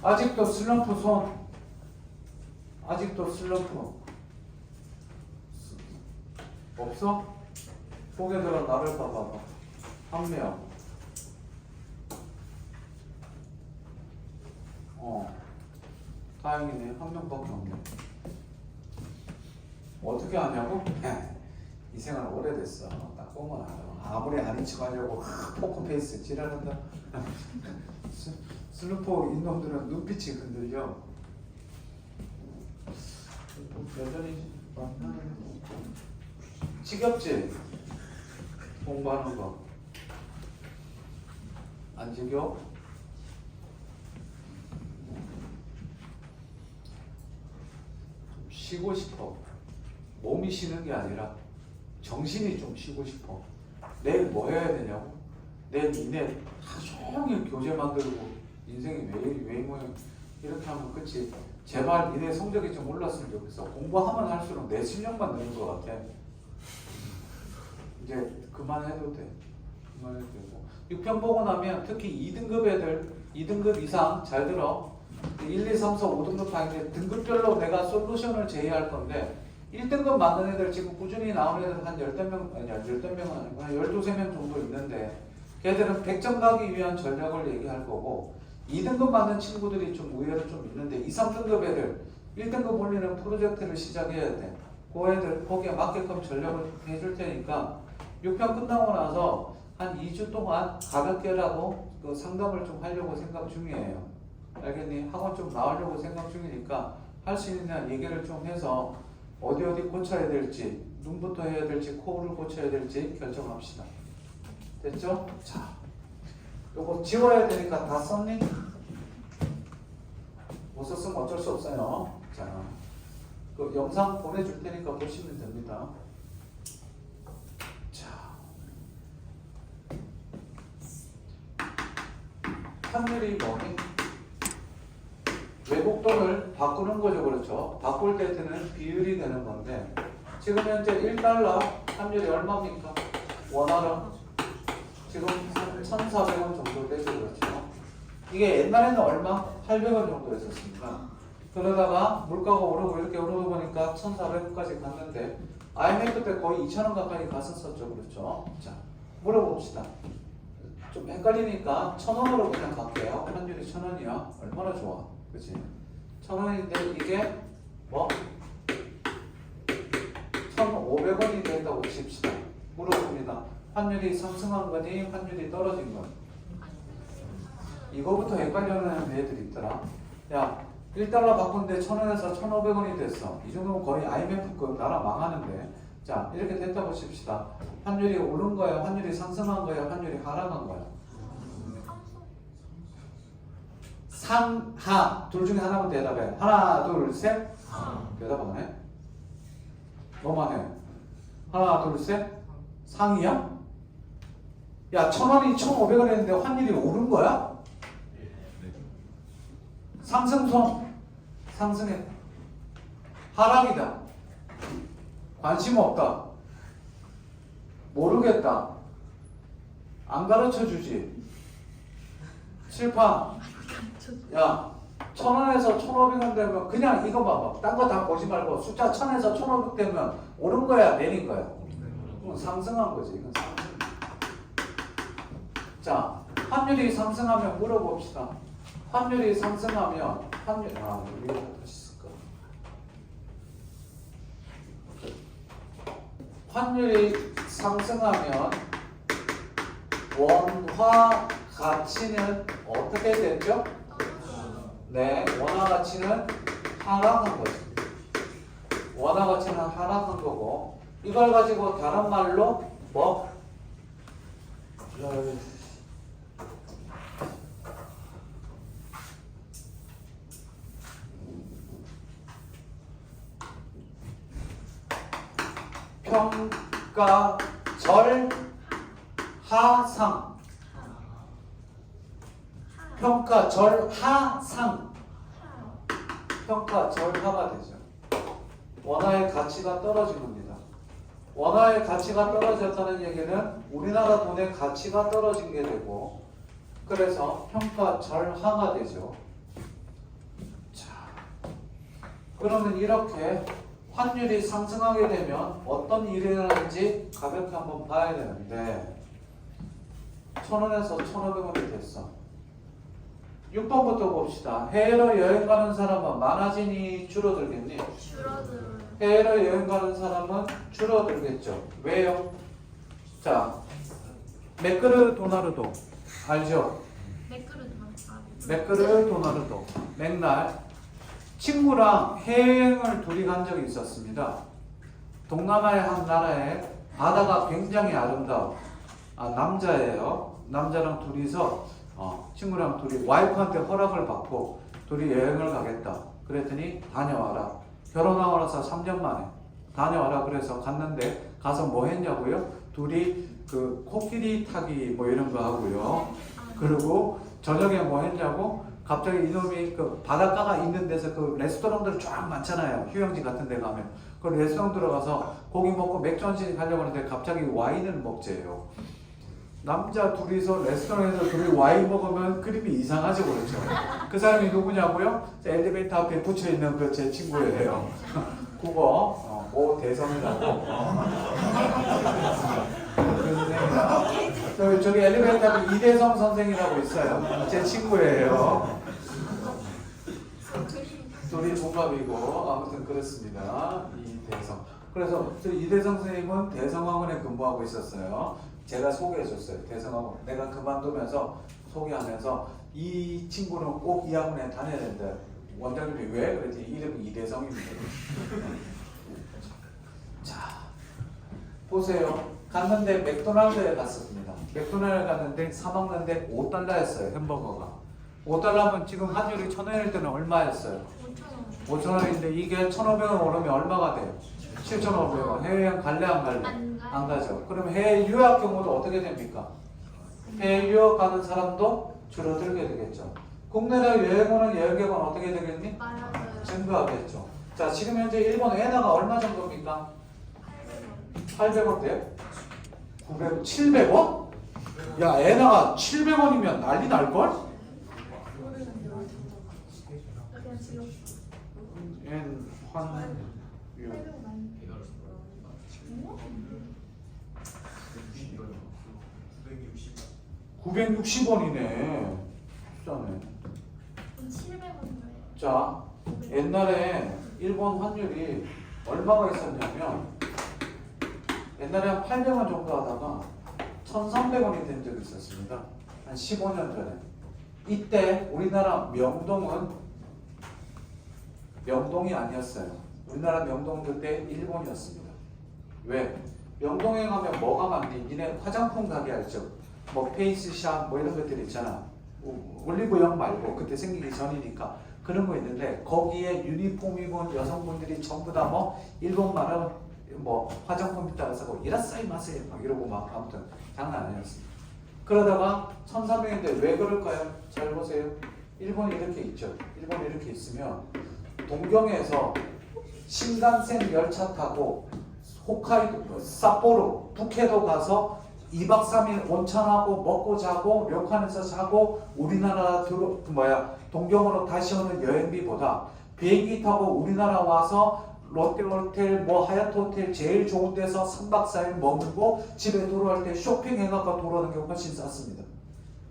아직도 슬럼프 손. 아직도 슬럼프. 없어? 고개 들어 나를 봐봐봐. 한 명. 다행이네. 한 명밖에 없네. 어떻게 하냐고? 이 생활 오래됐어. 딱 보면 알아. 아무리 아닌 척 하려고 포커페이스 찌라는다. 슬루포 인놈들은 눈빛이 흔들려. 여전히 만나는 지겹지? 공부하는 거. 안 지겨? 좀 쉬고 싶어. 몸이 쉬는 게 아니라 정신이 좀 쉬고 싶어. 내일 뭐 해야 되냐고? 내일 니네 하루 종일 교재 만들고 인생이 왜 모여 이렇게 하면 끝이. 제발 니네 성적이 좀 올랐으면 좋겠어. 공부하면 할수록 내 실력만 느는 것 같아. 이제 그만해도 돼. 그만해도 되고. 6편 보고 나면 특히 2등급 애들 2등급 이상 잘 들어. 1, 2, 3, 4, 5등급 다니는데 등급별로 내가 솔루션을 제시할 건데 1등급 맞는 애들 지금 꾸준히 나오는 애들 한 10명, 아니야 10명은 아니고 한 12명 정도 있는데 걔들은 100점 가기 위한 전략을 얘기할 거고 2등급 맞는 친구들이 좀 의외로 좀 있는데 2, 3등급 애들 1등급 올리는 프로젝트를 시작해야 돼. 그 애들 거기에 맞게끔 전략을 해줄 테니까 6편 끝나고 나서 한 2주 동안 가볍게라도 그 상담을 좀 하려고 생각 중이에요. 알겠니? 학원 좀 나오려고 생각 중이니까 할 수 있는 얘기를 좀 해서 어디 고쳐야 될지, 눈부터 해야 될지, 코를 고쳐야 될지 결정합시다. 됐죠? 자, 요거 지워야 되니까 다 썼니? 못 썼으면 어쩔 수 없어요. 자, 그 영상 보내줄 테니까 보시면 됩니다. 자, 확률이 뭐니? 외국 돈을 바꾸는 거죠. 그렇죠? 바꿀 때 드는 비율이 되는 건데 지금 현재 1달러 환율이 얼마입니까? 원화로 지금 1,400원 정도 되죠. 그렇죠? 이게 옛날에는 얼마? 800원 정도 했었습니다. 그러다가 물가가 오르고 이렇게 오르고 보니까 1,400원까지 갔는데 IMF 때 거의 2,000원 가까이 갔었었죠. 그렇죠? 자, 물어봅시다. 좀 헷갈리니까 1,000원으로 그냥 갈게요. 환율이 1,000원이야. 얼마나 좋아. 그치? 1,000원인데 이게 뭐? 1,500원이 된다고 칩시다. 물어봅니다. 환율이 상승한 거니? 환율이 떨어진 거니? 이거부터 헷갈려하는 애들이 있더라. 야, 1달러 바꾼데 1,000원에서 1,500원이 됐어. 이 정도면 거의 IMF급 나라 망하는데. 자, 이렇게 됐다고 칩시다. 환율이 오른 거야? 환율이 상승한 거야? 환율이 하락한 거야? 상하. 둘 중에 하나만 대답해. 하나, 둘, 셋. 대답 안 해? 너만 해. 하나, 둘, 셋. 상이야? 야, 1,000원이 1,500원 했는데 환율이 오른 거야? 상승성. 상승해. 하락이다. 관심 없다. 모르겠다. 안 가르쳐 주지. 칠판. 야, 1,000원에서 1,500원 되면 그냥 이거 봐봐. 딴 거 다 보지 말고 숫자 1,000에서 1,500 되면 오른 거야, 내린 거야? 이건 상승한 거지. 이건 상승. 자, 환율이 상승하면 물어봅시다. 환율이 상승하면 여기가 다시 쓸까? 환율이 상승하면 원화 가치는 어떻게 됐죠? 네, 원화 가치는 하락한 거죠. 원화 가치는 하락한 거고 이걸 가지고 다른 말로 뭐? 평가절 하상. 평가절 하상. 평가절하가 되죠. 원화의 가치가 떨어진 겁니다. 원화의 가치가 떨어졌다는 얘기는 우리나라 돈의 가치가 떨어진 게 되고 그래서 평가절하가 되죠. 자, 그러면 이렇게 환율이 상승하게 되면 어떤 일이 일어나는지 가볍게 한번 봐야 되는데 1,000원에서 1,500원이 됐어. 6번부터 봅시다. 해외로 여행 가는 사람은 많아지니 줄어들겠니? 줄어들어요. 해외로 여행 가는 사람은 줄어들겠죠. 왜요? 자, 맥그르 도나르도 알죠? 맥그르 도나르도 맥날 친구랑 해외여행을 둘이 간 적이 있었습니다. 동남아의 한 나라에 바다가 굉장히 아름다워. 남자예요. 남자랑 둘이서 친구랑 둘이 와이프한테 허락을 받고 둘이 여행을 가겠다. 그랬더니 다녀와라. 결혼하고 나서 3년 만에 다녀와라. 그래서 갔는데 가서 뭐 했냐고요? 둘이 그 코끼리 타기 뭐 이런 거 하고요. 그리고 저녁에 뭐 했냐고? 갑자기 이놈이 그 바닷가가 있는 데서 그 레스토랑들 쫙 많잖아요. 휴양지 같은 데 가면. 그 레스토랑 들어가서 고기 먹고 맥주 한잔 가려고 하는데 갑자기 와인을 먹재요. 남자 둘이서 레스토랑에서 둘이 와인 먹으면 그림이 이상하죠, 그렇죠? 그 사람이 누구냐고요? 엘리베이터 앞에 붙여 있는 그 제 친구예요. 국어 모 대성이라고. 저기 엘리베이터 앞에 이대성 선생이라고 있어요. 제 친구예요. 둘이 동갑이고 아무튼 그렇습니다. 이대성. 그래서 이대성 선생님은 대성학원에 근무하고 있었어요. 제가 소개해줬어요. 대성학원. 내가 그만두면서 소개하면서 이 친구는 꼭 이 학원에 다녀야 된다. 원장님이 왜? 그랬더니 이름이 이대성입니다. 자, 보세요. 갔는데 맥도날드에 갔습니다. 맥도날드 갔는데 사 먹는데 $5였어요. 햄버거가. $5면 지금 환율이 1,000원일 때는 얼마였어요? 5,000원인데 이게 1,500원 오르면 얼마가 돼요? 7,500원. 해외여행 갈래 안 갈래? 안 가죠. 그럼 해외 유학 경우도 어떻게 됩니까? 해외 유학 가는 사람도 줄어들게 되겠죠. 국내로 여행 오는 여행객은 어떻게 되겠니? 증가하겠죠. 자, 지금 현재 일본 엔화가 얼마 정도입니까? 800원 돼요? 900원? 700원? 야, 엔화가 700원이면 난리 날걸? 엔 환율 960원이네. 비싸네. 700원. 자, 옛날에 일본 환율이 얼마가 있었냐면 옛날에 한 800원 정도 하다가 1,300원이 된 적이 있었습니다. 한 15년 전에. 이때 우리나라 명동이 아니었어요. 우리나라 명동 그때 일본이었습니다. 왜? 명동에 가면 뭐가 많니? 니네 화장품 가게 알죠? 뭐 페이스샵 뭐 이런 것들 있잖아. 올리브영 말고 그때 생기기 전이니까 그런 거 있는데 거기에 유니폼 입은 여성분들이 전부 다 뭐 일본 말은 뭐 화장품 있다고 해서 이라싸이 마세요 막 이러고 막 아무튼 장난 아니었습니다. 그러다가 1,300인데 왜 그럴까요? 잘 보세요. 일본이 이렇게 있죠. 일본이 이렇게 있으면 동경에서 신간센 열차 타고 홋카이도, 삿포로, 북해도 가서 2박 3일 온천하고 먹고 자고 료칸에서 자고 우리나라 동경으로 다시 오는 여행비보다 비행기 타고 우리나라 와서 롯데호텔 뭐 하얏트 호텔 제일 좋은 데서 3박 4일 머물고 집에 돌아올 때 쇼핑해갖고 돌아오는 게 훨씬 쌌습니다.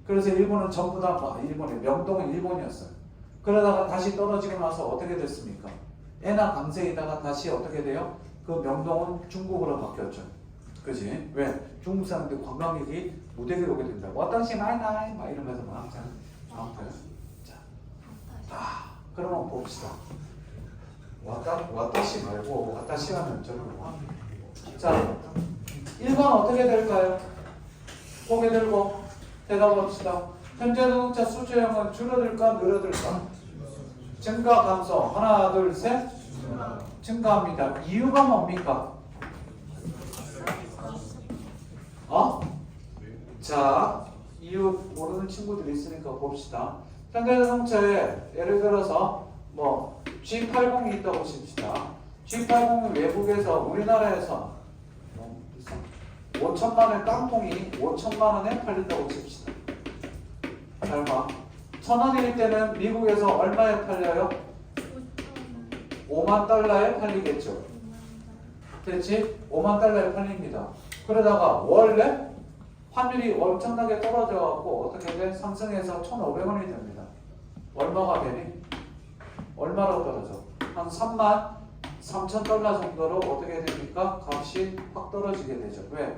그래서 일본은 전부 다 일본이 명동은 일본이었어요. 그러다가 다시 떨어지고 나서 어떻게 됐습니까? 엔화 강세이다가 다시 어떻게 돼요? 그 명동은 중국으로 바뀌었죠. 그지? 왜? 중국 사람들 관광객이 무대기로 오게 된다고. 와타시 나이나이 막 이러면서 막 항상 아무튼 자, 그러면 봅시다. 와타시 말고 와타시 하면 저거. 자, 1번 어떻게 될까요? 고개 들고 대답합시다. 현재 노동자 수주형은 줄어들까 늘어들까? 증가 감소. 하나 둘 셋. 증가합니다. 이유가 뭡니까? 자, 이유 모르는 친구들이 있으니까 봅시다. 현대자동차에 예를 들어서 뭐 G80이 있다고 칩시다. G80은 외국에서 우리나라에서 5천만 원 깡통이 5천만 원에 팔린다고 칩시다. 잘 봐. 1,000원일 때는 미국에서 얼마에 팔려요? 5만 달러에 팔리겠죠. 됐지? 5만 달러에 팔립니다. 그러다가 원래 환율이 엄청나게 떨어져갖고 어떻게 돼? 상승해서 1,500원이 됩니다. 얼마가 되니? 얼마로 떨어져? 한 33,000달러 정도로 어떻게 됩니까? 값이 확 떨어지게 되죠. 왜?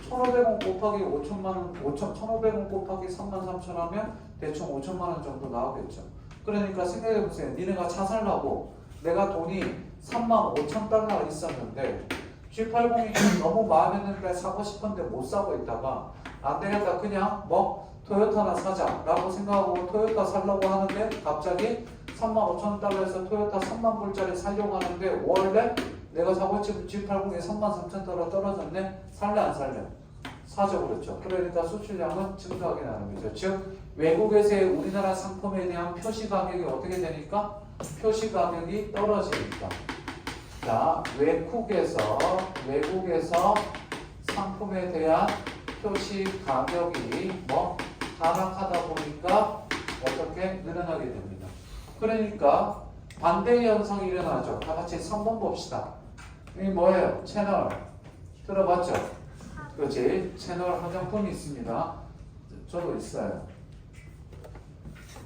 1,500원 곱하기 1,500원 곱하기 33,000 하면 대충 5천만 원 정도 나오겠죠. 그러니까 생각해보세요. 니네가 차 살라고 내가 돈이 35,000달러 있었는데 G80이 너무 마음에 드는데 사고 싶은데 못 사고 있다가 안 되겠다 그냥 뭐 토요타나 사자 라고 생각하고 토요타 살려고 하는데 갑자기 35,000달러에서 토요타 3만 불짜리 살려고 하는데 원래 내가 사고 싶은 G80이 33,000달러 떨어졌네. 살래 안 살래? 사죠. 그렇죠. 그러니까 수출량은 증가하게 나는 거죠. 즉 외국에서의 우리나라 상품에 대한 표시 가격이 어떻게 되니까? 표시 가격이 떨어지니까. 자, 외국에서 상품에 대한 표시 가격이 뭐 하락하다 보니까 어떻게 늘어나게 됩니다. 그러니까 반대 현상이 일어나죠. 다 같이 3번 봅시다. 이게 뭐예요? 채널 들어봤죠? 그렇지. 채널 화장품이 있습니다. 저도 있어요.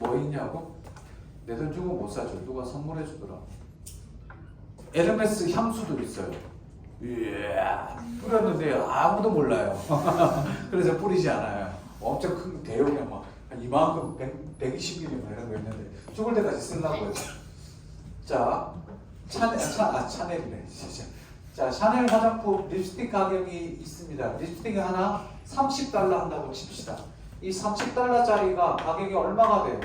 뭐 있냐고? 내 돈 주고 못 사죠. 누가 선물해 주더라. 에르메스 향수도 있어요. 이야, 뿌렸는데 아무도 몰라요. 그래서 뿌리지 않아요. 엄청 큰 대용량 막 이만큼 120mm 이런 거 있는데 죽을 때까지 쓰려고 했죠. 자, 샤넬이네. 자, 샤넬 화장품 립스틱 가격이 있습니다. 립스틱 하나 30달러 한다고 칩시다. 이 30달러짜리가 가격이 얼마가 돼요?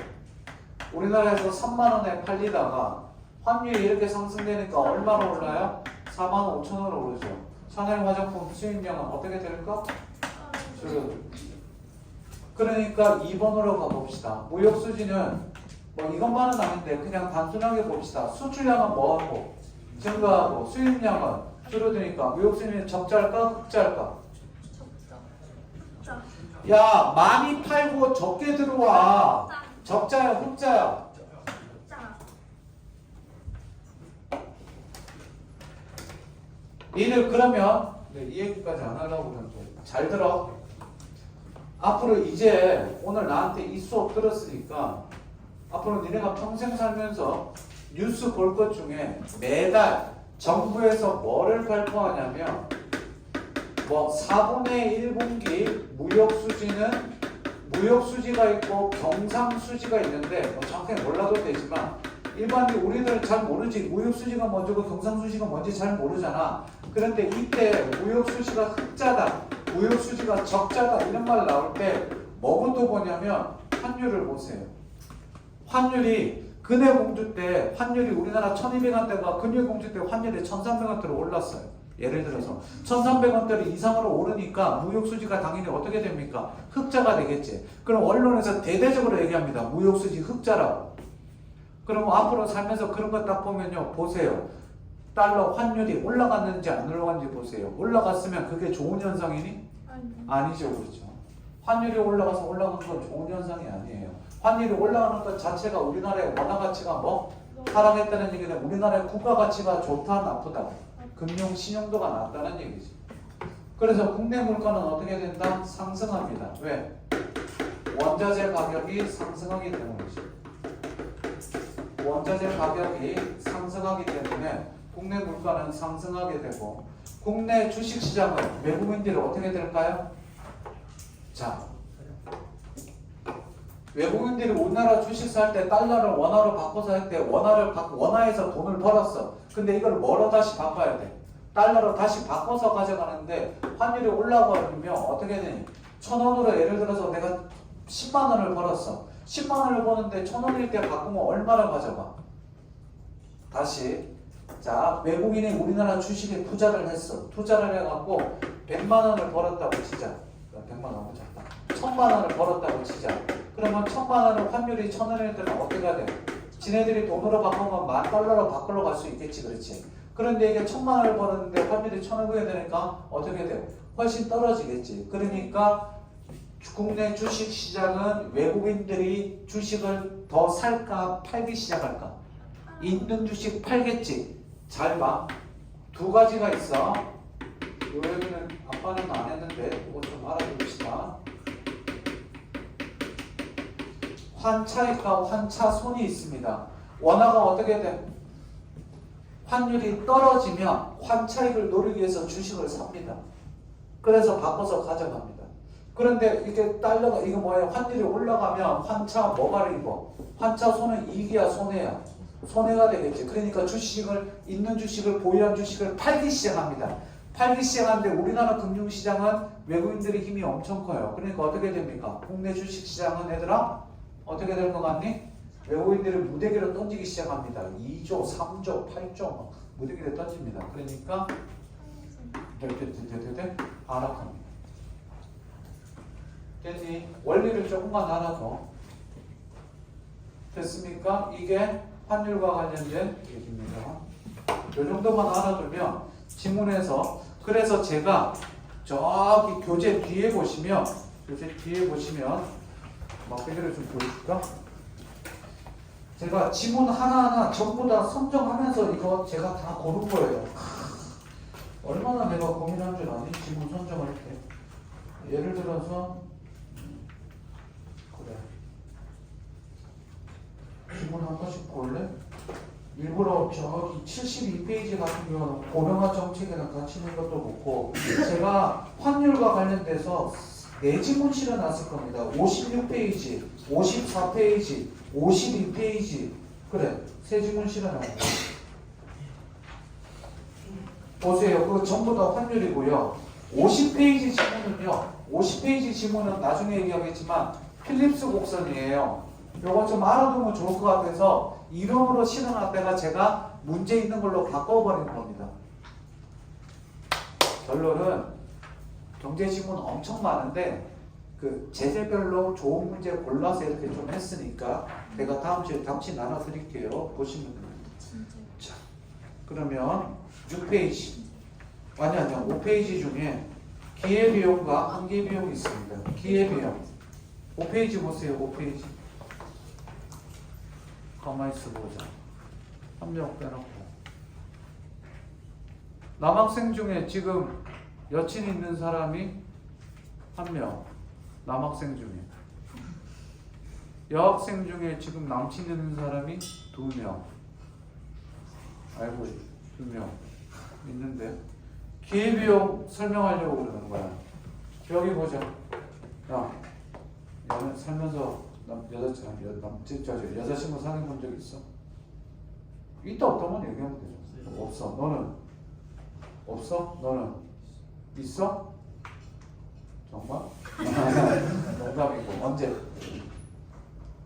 우리나라에서 3만원에 팔리다가 환율이 이렇게 상승되니까 얼마로 올라요? 45,000원으로 오르죠. 샤넬 화장품 수입량은 어떻게 될까? 줄어들죠. 그러니까 2번으로 가봅시다. 무역수지는 뭐 이것만은 아닌데 그냥 단순하게 봅시다. 수출량은 뭐하고? 증가하고 수입량은 줄어드니까 무역수지는 적자일까? 흑자일까? 야, 많이 팔고 적게 들어와. 적자야, 흑자야? 니들 그러면 이 얘기까지 안 하려고 그러는데 잘 들어. 앞으로 이제 오늘 나한테 이 수업 들었으니까 앞으로 니네가 평생 살면서 뉴스 볼 것 중에 매달 정부에서 뭐를 발표하냐면 뭐 4분의 1분기 무역수지가 있고 경상수지가 있는데 뭐 정확히 몰라도 되지만 일반적으로 우리들은 잘 모르지. 무역수지가 먼저고 경상수지가 뭔지 잘 모르잖아. 그런데 이때 무역수지가 흑자다, 무역수지가 적자다 이런 말 나올 때 뭐부터 보냐면 환율을 보세요. 환율이 근해공주 때 환율이 우리나라 1,200원대가 근해공주 때 환율이 1,300원대로 올랐어요. 예를 들어서 1,300원대로 이상으로 오르니까 무역수지가 당연히 어떻게 됩니까? 흑자가 되겠지. 그럼 언론에서 대대적으로 얘기합니다. 무역수지 흑자라고. 그럼 앞으로 살면서 그런 거 딱 보면요. 보세요. 달러 환율이 올라갔는지 안 올라갔는지 보세요. 올라갔으면 그게 좋은 현상이니? 아니죠. 그렇죠. 환율이 올라가서 올라간 건 좋은 현상이 아니에요. 환율이 올라가는 것 자체가 우리나라의 원화 가치가 뭐? 하락했다는 얘기는 우리나라의 국가 가치가 좋다 나쁘다? 금융 신용도가 낮다는 얘기죠. 그래서 국내 물가는 어떻게 된다? 상승합니다. 왜? 원자재 가격이 상승하기 때문이죠. 원자재 가격이 상승하기 때문에 국내 물가는 상승하게 되고 국내 주식시장은 외국인들이 어떻게 될까요? 자, 외국인들이 우리나라 주식 살 때 달러를 원화로 바꿔서 할 때 원화에서 돈을 벌었어. 근데 이걸 뭐로 다시 바꿔야 돼? 달러로 다시 바꿔서 가져가는데 환율이 올라가면 어떻게 되니? 1,000원으로 예를 들어서 내가 10만 원을 벌었어. 10만 원을 버는데 1,000원일 때 바꾸면 얼마를 가져가? 다시 자, 외국인이 우리나라 주식에 투자를 했어. 투자를 해갖고 100만 원을 벌었다고 치자. 100만 원 너무 작다. 1,000만 원을 벌었다고 치자. 그러면 1,000만 원은 환율이 1,000원일 때는 어떻게 돼? 지네들이 돈으로 바꾸면 10,000달러로 바꾸러 갈 수 있겠지. 그렇지? 그런데 이게 1,000만 원을 벌었는데 환율이 1,000원이 되니까 어떻게 돼? 훨씬 떨어지겠지. 그러니까 국내 주식 시장은 외국인들이 주식을 더 살까 팔기 시작할까? 있는 주식 팔겠지. 잘 봐. 두 가지가 있어. 요 얘기는 아빠는 안 했는데 이거 좀 알아둡시다. 환차익과 환차손이 있습니다. 원화가 어떻게 돼? 환율이 떨어지면 환차익을 노리기 위해서 주식을 삽니다. 그래서 바꿔서 가져갑니다. 그런데 이게 달러가 이거 뭐예요? 환율이 올라가면 환차 뭐가 입어? 환차손은 이익이야 손해야? 손해가 되겠지. 그러니까 주식을 있는 주식을 보유한 주식을 팔기 시작합니다. 팔기 시작하는데 우리나라 금융시장은 외국인들의 힘이 엄청 커요. 그러니까 어떻게 됩니까? 국내 주식시장은 얘들아 어떻게 될 것 같니? 외국인들을 무대기로 던지기 시작합니다. 2조, 3조, 8조 막 무대기로 던집니다. 그러니까 하락합니다. 됐니? 원리를 조금만 알아서 됐습니까? 이게 환율과 관련된 얘기입니다. 이 정도만 알아두면 지문에서 그래서 제가 저기 교재 뒤에 보시면 막대기를 좀 보여줄까? 제가 지문 하나하나 전부 다 선정하면서 이거 제가 다 고른 거예요. 얼마나 내가 고민한 줄 아니? 지문 선정할 때. 예를 들어서 그래. 지문 한 번씩 볼래? 일부러 저기 72페이지 같은 경우는 고령화 정책이랑 같이 있는 것도 좋고 제가 환율과 관련돼서 네 지문 실어놨을 겁니다. 56페이지, 54페이지, 52페이지 그래 세 지문 실어놨어요. 보세요. 그거 전부 다 환율이고요. 50페이지 지문은요. 50페이지 지문은 나중에 얘기하겠지만 필립스 곡선이에요. 요거 좀 알아두면 좋을 것 같아서 이름으로 실어놨다가 제가 문제 있는 걸로 바꿔버리는 겁니다. 결론은 경제 지문 엄청 많은데 그 제재별로 좋은 문제 골라서 이렇게 좀 했으니까 내가 다음 주에 나눠드릴게요. 보시면 됩니다. 자, 그러면 6페이지 아니야 5페이지 중에 기회비용과 한계비용이 있습니다. 기회비용 5페이지 보세요. 5페이지 가만히 있어 보자. 한 명 빼놓고 남학생 중에 지금 여친 있는 사람이 한 명, 남학생 중에 여학생 중에 지금 남친 있는 사람이 2명, 아이고 2명 있는데 기회비용 설명하려고 그러는 거야. 여기 보자. 야, 너는 살면서 여자친구 사귀어 본 적 있어? 있다 없다만 얘기하면 되죠. 없어. 너는? 없어? 너는? 있어? 정말? 농담이고. 언제?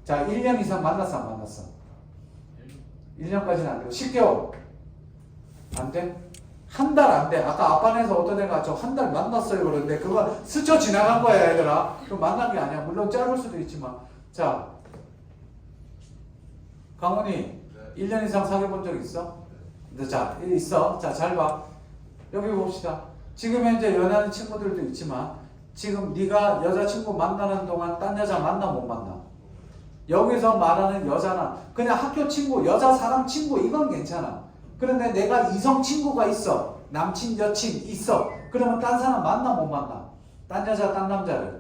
자, 1년 이상 만났어 안 만났어? 1년까지는 안 되고 10개월? 안 돼? 한 달 안 돼. 아까 아빠네에서 어떤 애가 저 한 달 만났어요 그러는데 그거 스쳐 지나간 거야 얘들아. 그럼 만난 게 아니야. 물론 짧을 수도 있지만. 자, 강훈이 1년 이상 사귀어 본 적 있어? 자, 있어. 자, 잘 봐. 여기 봅시다. 지금 현재 연애하는 친구들도 있지만 지금 네가 여자친구 만나는 동안 딴 여자 만나 못 만나? 여기서 말하는 여자는 그냥 학교 친구, 여자 사람 친구 이건 괜찮아. 그런데 내가 이성 친구가 있어. 남친, 여친 있어. 그러면 딴 사람 만나 못 만나? 딴 여자, 딴 남자를.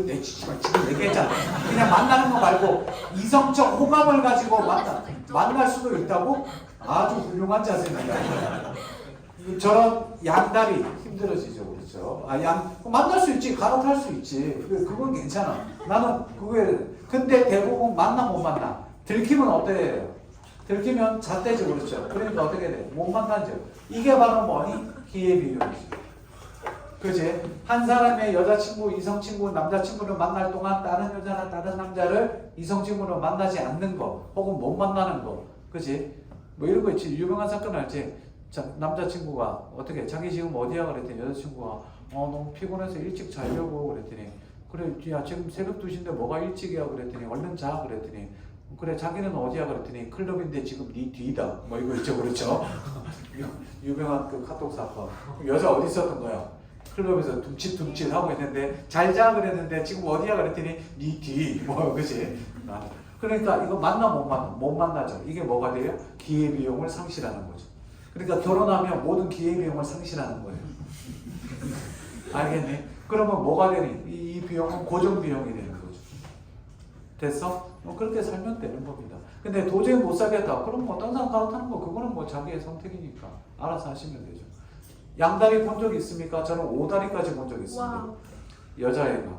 내 지금 얘기했잖아. 그냥 만나는 거 말고 이성적 호감을 가지고 만날 수도 있다고? 아주 훌륭한 자세입니다. 저런 양다리 힘들어지죠, 그렇죠? 만날 수 있지, 갈아탈 수 있지. 그건 괜찮아. 나는 그거에. 근데 대부분 만나 못 만나. 들키면 어때 해요? 들키면 잣대죠, 그렇죠? 그러니까 어떻게 돼? 못 만나죠. 이게 바로 뭐니? 기회비용이죠. 그지? 한 사람의 여자친구, 이성친구, 남자친구를 만날 동안 다른 여자나 다른 남자를 이성친구로 만나지 않는 거, 혹은 못 만나는 거, 그지? 뭐 이런 거 있지. 유명한 사건 알지? 남자친구가 어떻게, 자기 지금 어디야? 그랬더니 여자친구가 너무 피곤해서 일찍 자려고 그랬더니, 그래, 야, 지금 새벽 2시인데 뭐가 일찍이야? 그랬더니, 얼른 자? 그랬더니, 그래, 자기는 어디야? 그랬더니, 클럽인데 지금 네 뒤다. 뭐 이거 있죠, 그렇죠? 유명한 그 카톡 사건. 여자 어디 있었던 거야? 클럽에서 둠칫둠칫 하고 있는데 잘 자 그랬는데 지금 어디야 그랬더니 네 뒤 뭐 그지? 그러니까 이거 만나 못 만나죠. 이게 뭐가 돼요? 기회비용을 상실하는 거죠. 그러니까 결혼하면 모든 기회비용을 상실하는 거예요. 알겠니? 그러면 뭐가 되니? 이 비용은 고정비용이 되는 거죠. 됐어? 뭐 그렇게 살면 되는 겁니다. 근데 도저히 못 살겠다. 그럼 뭐 딴 사람 갈아타는 거 그거는 뭐 자기의 선택이니까 알아서 하시면 되죠. 양다리 본 적 있습니까? 저는 5다리까지 본 적 있습니다. 와우. 여자애가.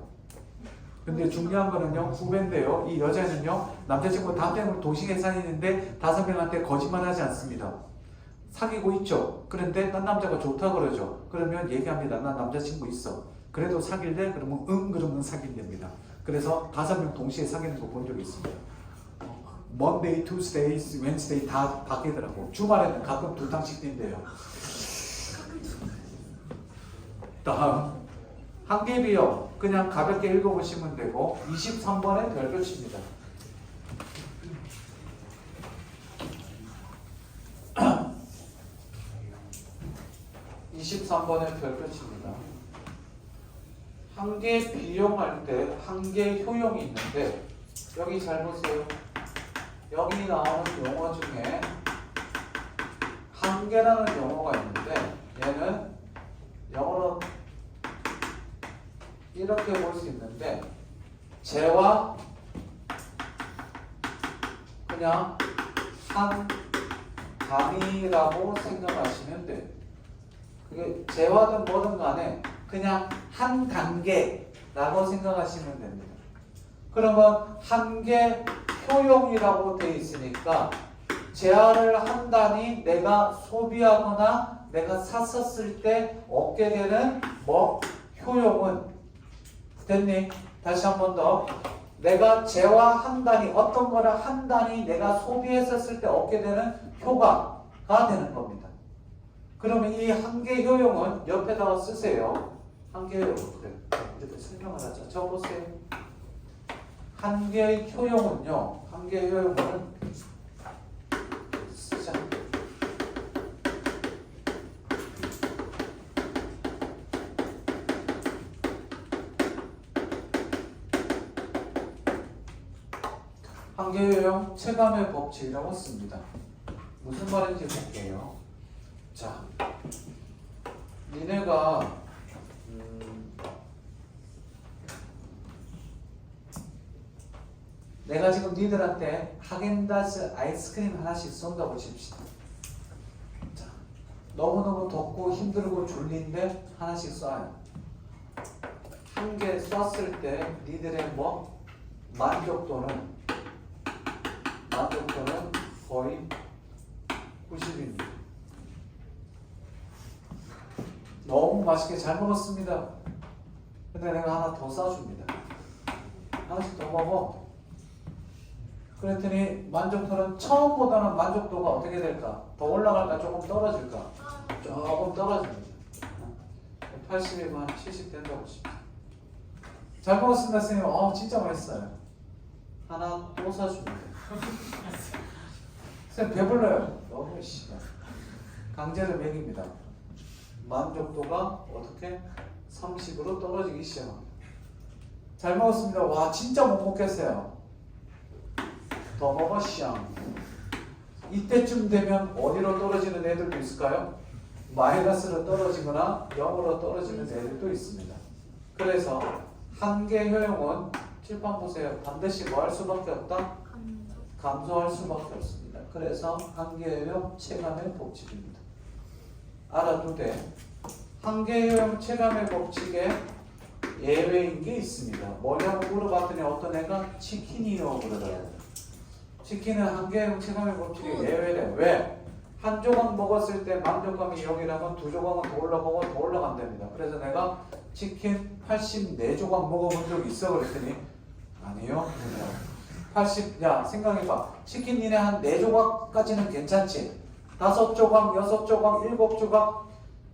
근데 중요한 거는요, 후배인데요. 이 여자애는요, 남자친구 5명을 도시에 사귀는데 5명한테 거짓말하지 않습니다. 사귀고 있죠. 그런데 딴 남자가 좋다 그러죠. 그러면 얘기합니다. 난 남자친구 있어. 그래도 사귈래? 그러면 그러면 사귄답니다. 그래서 5명 동시에 사귀는 거 본 적이 있습니다. Monday, Tuesday, Wednesday 다 바뀌더라고. 주말에는 가끔 2탕씩 뛴대요. 다음 한계비요. 그냥 가볍게 읽어보시면 되고 23번에 별표치입니다. 23번에 별표치입니다. 한계 비용할 때 한계 효용이 있는데 여기 잘 보세요. 여기 나오는 용어 중에 한계라는 용어가 있는데 얘는 영어로 이렇게 볼 수 있는데 재와 그냥 한 단위라고 생각하시면 돼요. 그게 재화든 뭐든 간에 그냥 한 단계라고 생각하시면 됩니다. 그러면 한계 효용이라고 되어 있으니까 재화를 한 단위 내가 소비하거나 내가 샀었을 때 얻게 되는 뭐 효용은 됐니? 다시 한 번 더. 내가 재화 한 단위 어떤 거를 한 단위 내가 소비했었을 때 얻게 되는 효과가 되는 겁니다. 그러면 이 한계 효용은 옆에다가 쓰세요. 한계 효용. 그래. 이렇게 설명을 하자. 적어보세요. 한계의 효용은요. 한계 효용은 쓰자. 한계효용 체감의 법칙이라고 씁니다. 무슨 말인지 볼게요. 자, 니네가 내가 지금 니들한테 하겐다즈 아이스크림 하나씩 쏜다고 칩시다. 자, 너무너무 덥고 힘들고 졸린데 하나씩 쏴요. 한 개 쐈을 때 니들의 뭐 만족도는 거의 90입니다. 너무 맛있게 잘 먹었습니다. 근데 내가 하나 더 싸줍니다. 하나씩 더 먹어. 그랬더니 만족도는 처음보다는 만족도가 어떻게 될까? 더 올라갈까? 조금 떨어질까? 조금 떨어집니다. 80이고 한 70 된다고 싶습니다. 잘 먹었습니다, 선생님. 진짜 맛있어요. 하나 또 사줍니다. 선생님 배불러요. 너무 씨발. 강제로 먹입니다. 만족도가 어떻게? 30으로 떨어지기 시작합니다. 잘 먹었습니다. 와 진짜 못 먹겠어요. 더 먹어 샹. 이때쯤 되면 어디로 떨어지는 애들도 있을까요? 마이너스로 떨어지거나 0으로 떨어지는 애들도 있습니다. 그래서 한계 효용은 칠판 보세요. 반드시 뭐 할 수밖에 없다? 감소할 수밖에 없습니다. 그래서 한계 효용 체감의 법칙입니다. 알아도 돼. 한계 효용 체감의 법칙에 예외인 게 있습니다. 뭐냐고 물어봤더니 어떤 애가 치킨이요 그러더라고요. 치킨은 한계 효용 체감의 법칙에 예외래. 왜? 한 조각 먹었을 때 만족감이 0이라면 두 조각은 더 올라가고 더 올라간답니다. 그래서 내가 치킨 84조각 먹어본 적이 있어 그랬더니 아니요. 야 생각해봐. 치킨 니네 한 4조각까지는 괜찮지. 5조각, 6조각, 7조각,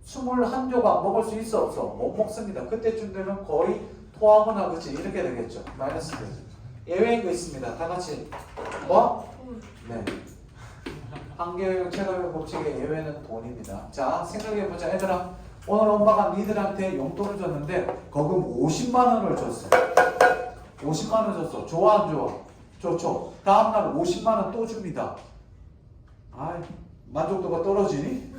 21조각 먹을 수 있어 없어? 못 먹습니다. 그때쯤 되면 거의 토하거나 그치 이렇게 되겠죠. 마이너스 되죠. 예외인 거 있습니다. 다 같이 뭐? 네. 한계효용 체감의 법칙의 예외는 돈입니다. 자 생각해보자. 얘들아 오늘 엄마가 니들한테 용돈을 줬는데 거금 50만 원을 줬어. 50만 원 줬어. 좋아 안 좋아? 좋죠. 다음날 50만 원 또 줍니다. 아이 만족도가 떨어지니?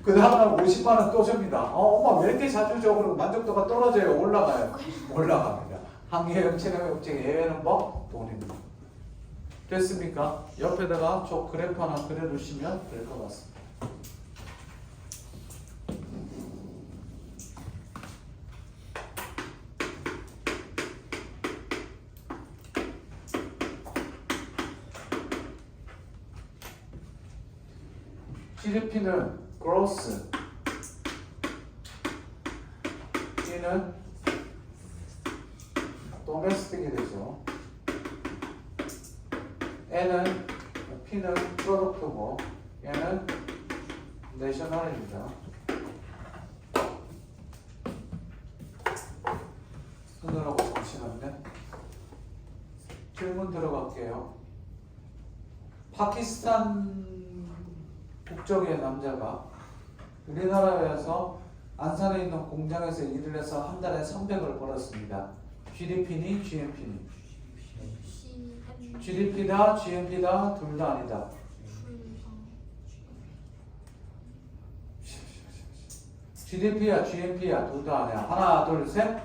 그 다음날 50만 원 또 줍니다. 엄마 왜 이렇게 자주 줘? 그러고 만족도가 떨어져요? 올라가요? 올라갑니다. 항해형, 체감형증 예외는 뭐? 돈입니다. 됐습니까? 옆에다가 저 그래프 하나 그려주시면 될 것 같습니다. GDP는 gross, P는 domestic이 되죠. N은 P는 product고 얘는 national입니다. 쓰느라고 잠시만요. 질문 들어갈게요. 파키스탄 국적의 남자가 우리나라에서 안산에 있는 공장에서 일을 해서 한 달에 300을 벌었습니다. GDP니 GNP니? GDP다 GNP다 둘 다 아니다. GDP야 GNP야 둘 다 아니야. 하나 둘 셋.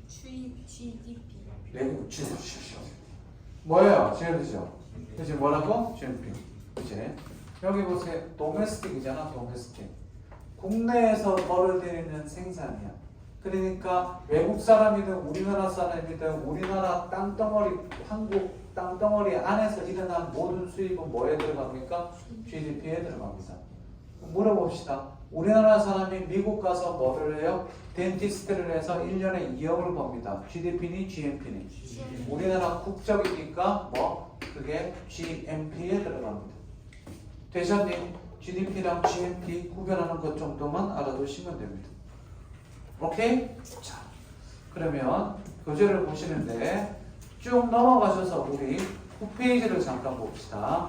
GDP. 네, 뭐예요? GNP죠. 그치 뭐라고? GNP. 그치? 여기 보세요. 도메스틱이잖아. 도메스틱. 국내에서 벌어들이는 생산이야. 그러니까 외국 사람이든 우리나라 사람이든 우리나라 땅덩어리, 한국 땅덩어리 안에서 일어난 모든 수입은 뭐에 들어갑니까? GDP에 들어갑니다. 물어봅시다. 우리나라 사람이 미국 가서 뭐를 해요? 덴티스트를 해서 1년에 2억을 법니다. GDP니 GNP니? 우리나라 국적이니까 뭐? 그게 GNP에 들어갑니다. 되셨니? GDP랑 GNP 구별하는 것 정도만 알아두시면 됩니다. 오케이? 자, 그러면 교재를 보시는데 쭉 넘어가셔서 우리 9페이지를 잠깐 봅시다.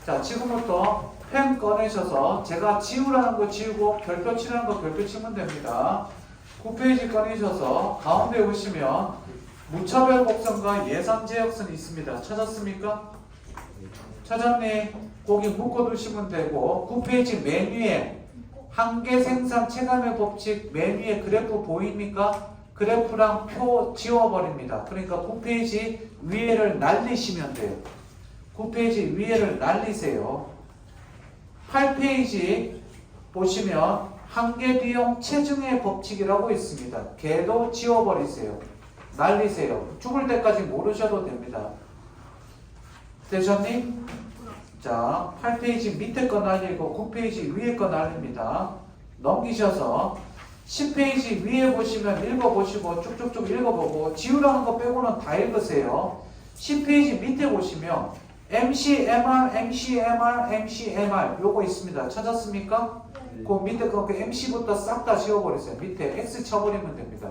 자, 지금부터 펜 꺼내셔서 제가 지우라는 거 지우고 별표 치라는 거 별표 치면 됩니다. 9페이지 꺼내셔서 가운데 보시면 무차별 곡선과 예산 제역선이 있습니다. 찾았습니까? 찾았니? 거기 묶어두시면 되고 9페이지 맨 위에 한계 생산 체감의 법칙 맨 위에 그래프 보입니까? 그래프랑 표 지워버립니다. 그러니까 9페이지 위에를 날리시면 돼요. 9페이지 위에를 날리세요. 8페이지 보시면 한계 비용 체증의 법칙이라고 있습니다. 걔도 지워버리세요. 날리세요. 죽을 때까지 모르셔도 됩니다. 되셨니? 자, 8페이지 밑에 거 날리고 9페이지 위에 거 날립니다. 넘기셔서 10페이지 위에 보시면 읽어보시고 쭉쭉쭉 읽어보고 지우라는 거 빼고는 다 읽으세요. 10페이지 밑에 보시면 MCMR, MCMR, MCMR 요거 있습니다. 찾았습니까? 그 밑에 거 MC부터 싹 다 지워버리세요. 밑에 X 쳐버리면 됩니다.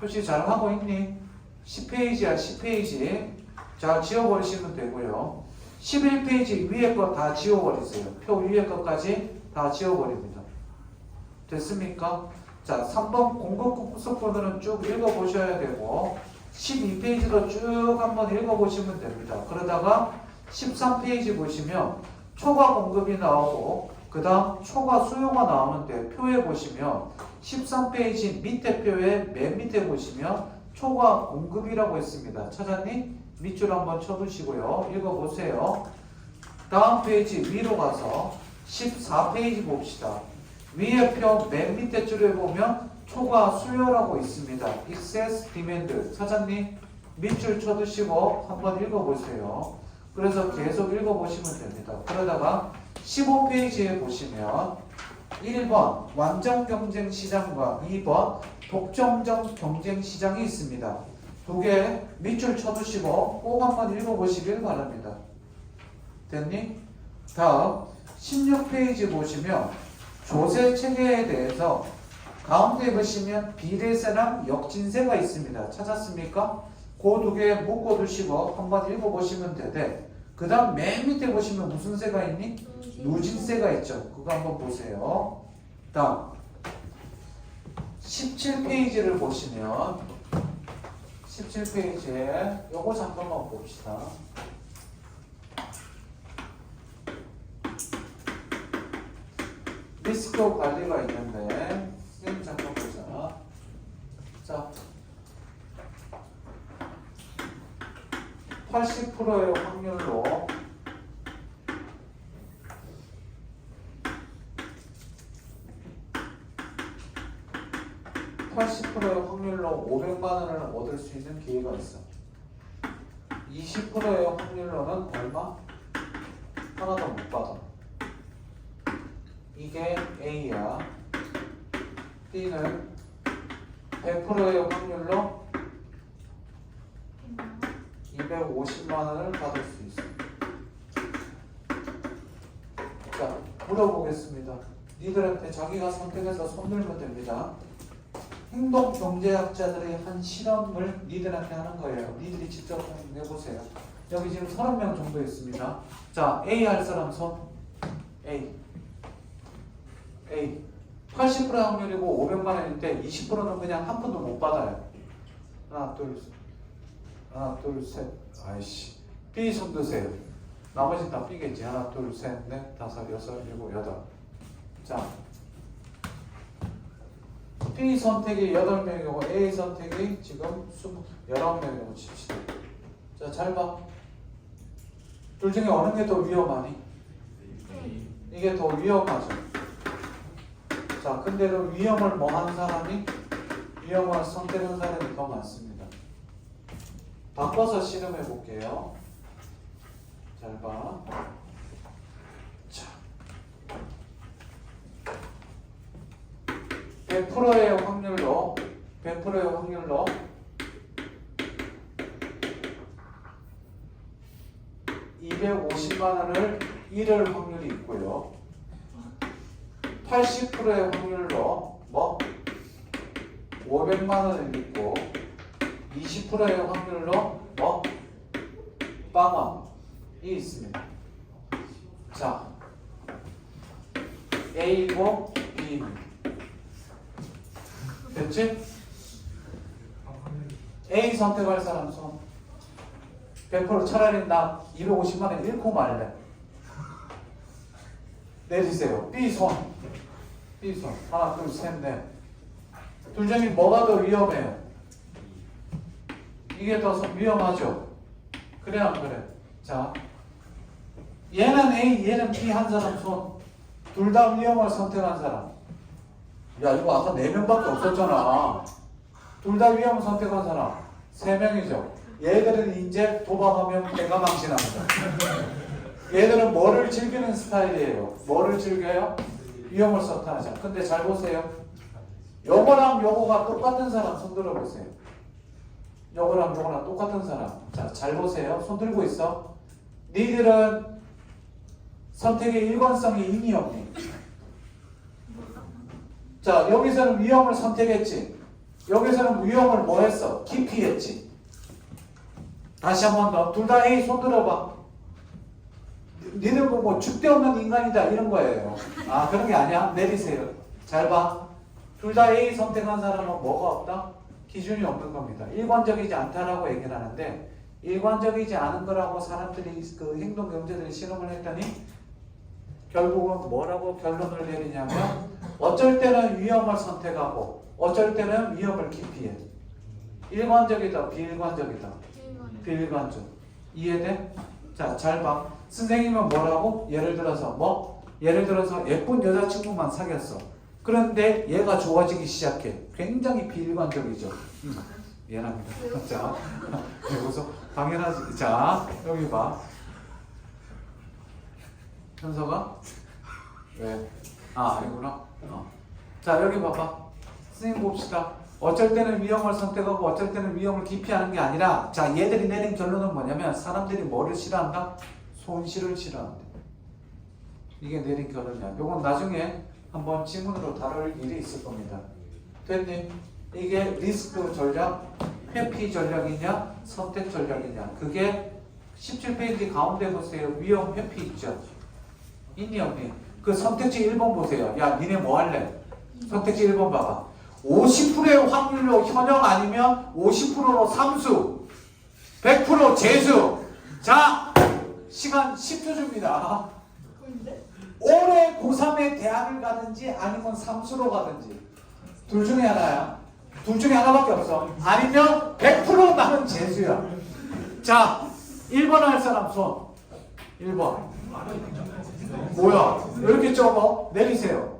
표시 잘 하고 있니? 10페이지야 10페이지. 자, 지워버리시면 되고요. 11페이지 위에 거 다 지워버리세요. 표 위에 거까지 다 지워버립니다. 됐습니까? 자, 3번 공급 속보들은 쭉 읽어보셔야 되고 12페이지도 쭉 한번 읽어보시면 됩니다. 그러다가 13페이지 보시면 초과 공급이 나오고 그 다음 초과 수요가 나오는데 표에 보시면 13페이지 밑에 표에 맨 밑에 보시면 초과 공급이라고 있습니다. 찾았니? 밑줄 한번 쳐두시고요. 읽어보세요. 다음 페이지 위로 가서 14페이지 봅시다. 위에 표 맨 밑에 줄에 보면 초과 수요라고 있습니다. Excess demand. 찾았니? 밑줄 쳐두시고 한번 읽어보세요. 그래서 계속 읽어보시면 됩니다. 그러다가 15페이지에 보시면 1번 완전 경쟁 시장과 2번 독점적 경쟁 시장이 있습니다. 두 개 밑줄 쳐두시고 꼭 한번 읽어보시길 바랍니다. 됐니? 다음 16페이지 보시면 조세 체계에 대해서 가운데 보시면 비례세랑 역진세가 있습니다. 찾았습니까? 그 두 개 묶어두시고 한번 읽어보시면 되되 그 다음 맨 밑에 보시면 무슨 세가 있니? 누진세가 있죠. 그거 한번 보세요. 다음 17페이지를 보시면 17페이지에 요거 잠깐만 봅시다. 리스크 관리가 있는데 선생님 잠깐 보자. 자, 80%의 확률로 (80%의 확률로) 500만 원을 얻을 수 있는 기회가 있어. 20%의 확률로는 얼마? 하나도 못 받아. 이게 A야. B는 100%의 확률로 250만 원을 받을 수 있어. 자, 물어보겠습니다. 니들한테 자기가 선택해서 손 들면 됩니다. 행동 경제학자들이 한 실험을 니들한테 하는 거예요. 니들이 직접 해보세요. 여기 지금 30명 정도 있습니다. 자, A 할 사람 손. A. 80% 확률이고 500만 원인데 20%는 그냥 한 푼도 못 받아요. 하나, 둘, 셋. 아이씨. B 손 드세요. 나머지는 다 B겠지. 하나, 둘, 셋, 넷, 다섯, 여섯, 일곱, 여덟. 자. B 선택이 8명이고 A 선택이 지금 19명이라고 칩시다. 자, 잘 봐. 둘 중에 어느 게 더 위험하니? 이게 더 위험하죠. 자, 근데 그 위험을 뭐 한 사람이? 위험을 선택한 사람이 더 많습니다. 바꿔서 실험해 볼게요. 잘 봐. 자. 100%의 확률로 250만 원을 잃을 확률이 있고요. 80%의 확률로 500만 원을 잃고 20%의 확률로 빵원이 있습니다. 자, A고 B입니다. 됐지? A 선택할 사람 손. 100% 차라리 나 250만 원 잃고 말래. 내리세요. B 손. 하나, 둘, 셋, 넷. 둘 중에 뭐가 더 위험해요? 이게 더 위험하죠? 그래, 안 그래? 자, 얘는 A, 얘는 B 한 사람 손. 둘 다 위험을 선택한 사람. 야, 이거 아까 4명밖에 없었잖아. 둘 다 위험을 선택한 사람 3명이죠. 얘들은 이제 도박하면 배가 망신합니다. 얘들은 뭐를 즐기는 스타일이에요? 뭐를 즐겨요? 위험을 선택하자. 근데 잘 보세요. 요거랑 요거가 똑같은 사람 손 들어보세요. 요거랑 요거랑 똑같은 사람. 자, 잘 보세요. 손 들고 있어. 니들은 선택의 일관성이 있니 없니? 자, 여기서는 위험을 선택했지. 여기서는 위험을 뭐 했어? 기피했지. 다시 한 번 더. 둘 다 A 손 들어봐. 니들 보고 죽대 없는 인간이다 이런 거예요. 아, 그런 게 아니야? 내리세요. 잘 봐. 둘 다 A 선택한 사람은 뭐가 없다? 기준이 없는 겁니다. 일관적이지 않다라고 얘기를 하는데 일관적이지 않은 거라고 사람들이 그 행동 경제들이 실험을 했더니 결국은 뭐라고 결론을 내리냐면 어쩔 때는 위험을 선택하고 어쩔 때는 위험을 기피해. 일관적이다, 비일관적이다. 비일관적. 이해돼? 자, 잘 봐. 선생님은 뭐라고? 예를 들어서 예쁜 여자친구만 사귀었어. 그런데 얘가 좋아지기 시작해. 굉장히 비일관적이죠. 미안합니다. 자, 여기서 당연하지. 자, 여기 봐. 현서가? 왜? 아, 아니구나. 자, 여기 봐봐. 선생님 봅시다. 어쩔 때는 위험을 선택하고 어쩔 때는 위험을 기피하는 게 아니라, 자, 얘들이 내린 결론은 뭐냐면 사람들이 뭐를 싫어한다? 손실을 싫어한다. 이게 내린 결론이야. 요건 나중에 한번 지문으로 다룰 일이 있을 겁니다. 됐니? 이게 리스크 전략, 회피 전략이냐, 선택 전략이냐. 그게 17페이지 가운데 보세요. 위험 회피 있죠? 있니 없니? 그 선택지 1번 보세요. 야, 니네 뭐 할래? 선택지 1번 봐봐. 50%의 확률로 현역 아니면 50%로 삼수, 100% 재수. 자, 시간 10초 줍니다. 올해 고3에 대학을 가든지 아니면 삼수로 가든지 둘 중에 하나야. 둘 중에 하나밖에 없어. 아니면 100% 나는 재수야. 자, 1번 할 사람 손. 1번. 뭐야? 왜 이렇게 적어? 내리세요.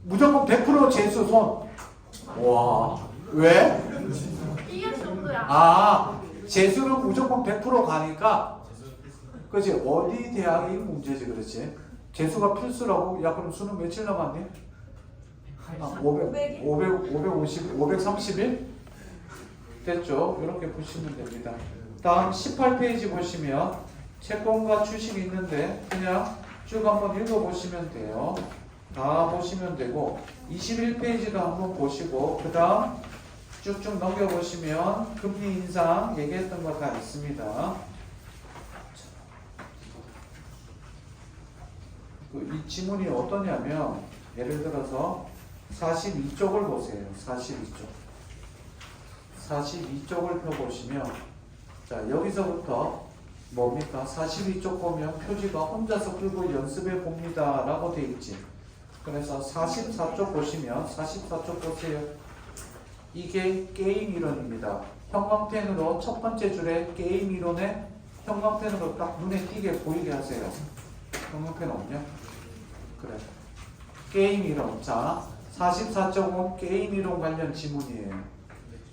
무조건 100% 재수 손. 와. 왜? 이게 정도야. 아, 재수는 무조건 100% 가니까. 그치? 어디 대학이 문제지, 그렇지? 재수가 필수라고? 야, 그럼 수능 며칠 남았니? 531? 됐죠? 이렇게 보시면 됩니다. 다음 18페이지 보시면 채권과 주식이 있는데 그냥 쭉 한번 읽어보시면 돼요. 다 보시면 되고 21페이지도 한번 보시고 그 다음 쭉쭉 넘겨보시면 금리 인상 얘기했던 거 다 있습니다. 이 지문이 어떠냐면 예를 들어서 42쪽을 보세요. 42쪽을 펴보시면 자 여기서부터 뭡니까? 42쪽 보면 표지가 혼자서 풀고 연습해 봅니다 라고 돼 있지. 그래서 44쪽 보시면 44쪽 보세요. 이게 게임 이론입니다. 형광펜으로 첫 번째 줄에 게임 이론에 형광펜으로 딱 눈에 띄게 보이게 하세요. 형광펜 없냐? 그래. 게임 이론. 자, 44쪽은 게임 이론 관련 지문이에요.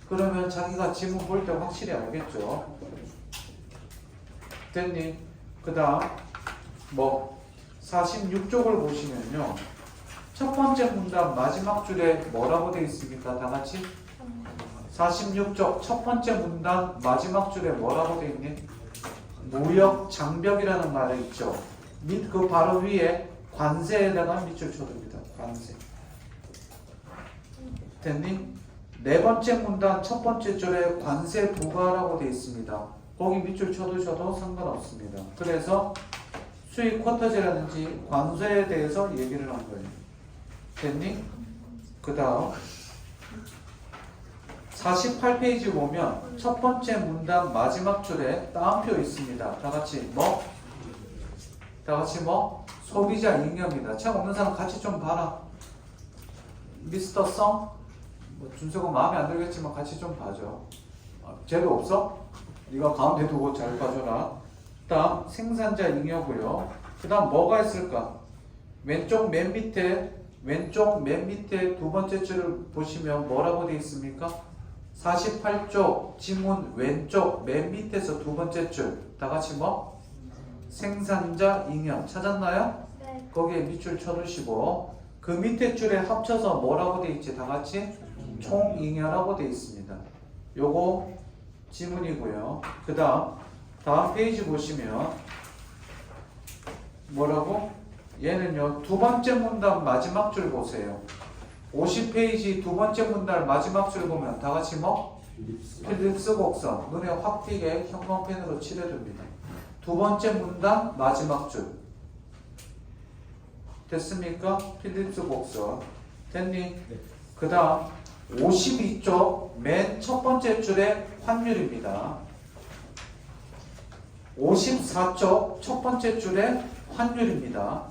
그러면 자기가 지문 볼 때 확실히 알겠죠? 됐니? 그 다음, 46쪽을 보시면요. 첫 번째 문단 마지막 줄에 뭐라고 되어 있습니까? 다 같이? 46쪽 첫 번째 문단 마지막 줄에 뭐라고 되어 있니? 무역 장벽이라는 말이 있죠. 밑 그 바로 위에 관세에다가 밑줄 쳐줍니다. 관세. 됐니? 네 번째 문단 첫 번째 줄에 관세 부과라고 되어 있습니다. 거기 밑줄 쳐두셔도 상관없습니다. 그래서 수익 쿼터제라든지 관세에 대해서 얘기를 한 거예요. 됐니? 그 다음 48페이지 보면 첫 번째 문단 마지막 줄에 따옴표 있습니다. 다 같이 뭐? 소비자 잉여입니다. 책 없는 사람 같이 좀 봐라. 미스터 성? 준서가 마음에 안 들겠지만 같이 좀 봐줘. 재료 없어? 네가 가운데 두고 잘 봐줘라. 그 다음 생산자 잉여고요. 그 다음 뭐가 있을까? 왼쪽 맨 밑에 두 번째 줄을 보시면 뭐라고 되어 있습니까? 48쪽 지문 왼쪽 맨 밑에서 두 번째 줄. 다 같이 뭐? 생산자 잉여 찾았나요? 네. 거기에 밑줄 쳐두시고 그 밑에 줄에 합쳐서 뭐라고 되어 있지? 다 같이 총잉여라고 되어 있습니다. 요거 지문이고요. 그 다음 페이지 보시면 뭐라고? 얘는요 두 번째 문단 마지막 줄 보세요. 50페이지 두 번째 문단 마지막 줄 보면 다 같이 뭐? 필립스 곡선. 눈에 확 띄게 형광펜으로 칠해줍니다. 두 번째 문단 마지막 줄. 됐습니까? 필립스 곡선. 됐니? 네. 그 다음 52쪽 맨 첫 번째 줄에 환율입니다. 54쪽 첫 번째 줄에 환율입니다.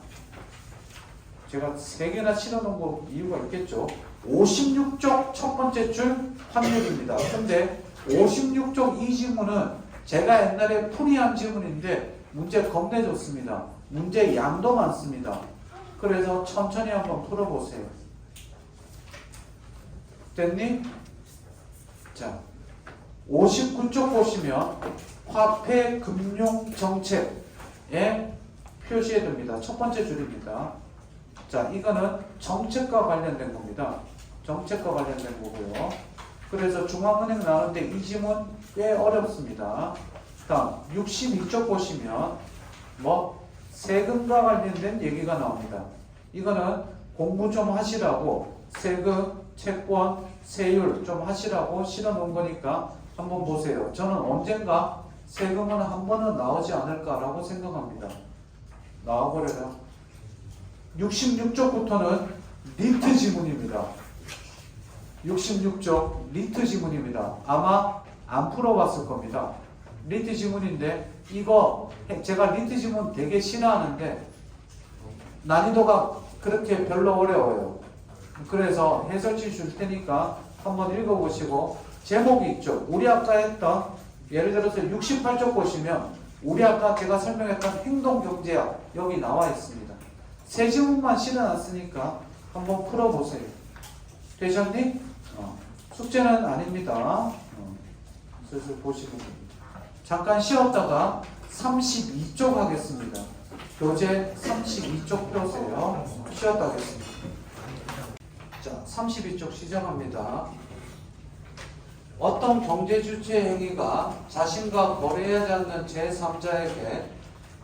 제가 3개나 실어놓은 거 이유가 있겠죠. 56쪽 첫 번째 줄 환율입니다. 근데 56쪽 이 지문은 제가 옛날에 풀이한 지문인데 문제 겁내줬습니다. 문제 양도 많습니다. 그래서 천천히 한번 풀어보세요. 됐니? 자, 59쪽 보시면 화폐 금융 정책에 표시해 둡니다. 첫 번째 줄입니다. 자, 이거는 정책과 관련된 겁니다. 정책과 관련된 거고요. 그래서 중앙은행 나오는데 이 지문 꽤 어렵습니다. 다음 62쪽 보시면 세금과 관련된 얘기가 나옵니다. 이거는 공부 좀 하시라고 세금, 채권, 세율 좀 하시라고 실어 놓은 거니까 한번 보세요. 저는 언젠가 세금은 한 번은 나오지 않을까라고 생각합니다. 나와버려라. 66쪽부터는 리트 지문입니다. 66쪽 리트 지문입니다. 아마 안 풀어봤을 겁니다. 리트 지문인데 이거 제가 리트 지문 되게 싫어하는데 난이도가 그렇게 별로 어려워요. 그래서 해설지 줄 테니까 한번 읽어보시고 제목이 있죠. 우리 아까 했던 예를 들어서 68쪽 보시면 우리 아까 제가 설명했던 행동경제학 여기 나와 있습니다. 세 지문만 실어놨으니까 한번 풀어보세요. 되셨니? 숙제는 아닙니다. 슬슬 보시면 됩니다. 잠깐 쉬었다가 32쪽 하겠습니다. 교재 32쪽 펴세요. 쉬었다 하겠습니다. 자, 32쪽 시작합니다. 어떤 경제주체 행위가 자신과 거래하지 않는 제3자에게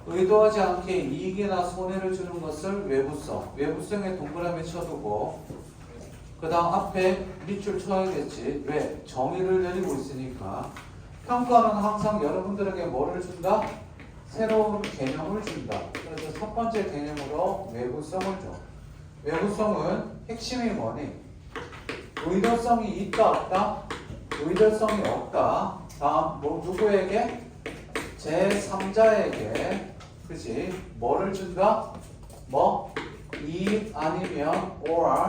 의도하지 않게 이익이나 손해를 주는 것을 외부성, 외부성에 동그라미 쳐두고 그 다음 앞에 밑줄 쳐야겠지. 왜? 정의를 내리고 있으니까. 평가는 항상 여러분들에게 뭐를 준다? 새로운 개념을 준다. 그래서 첫 번째 개념으로 외부성을 줘. 외부성은 핵심이 뭐니? 의도성이 있다 없다? 의도성이 없다. 다음 누구에게? 제3자에게 그치? 뭐를 준다? 뭐? 이익 아니면 or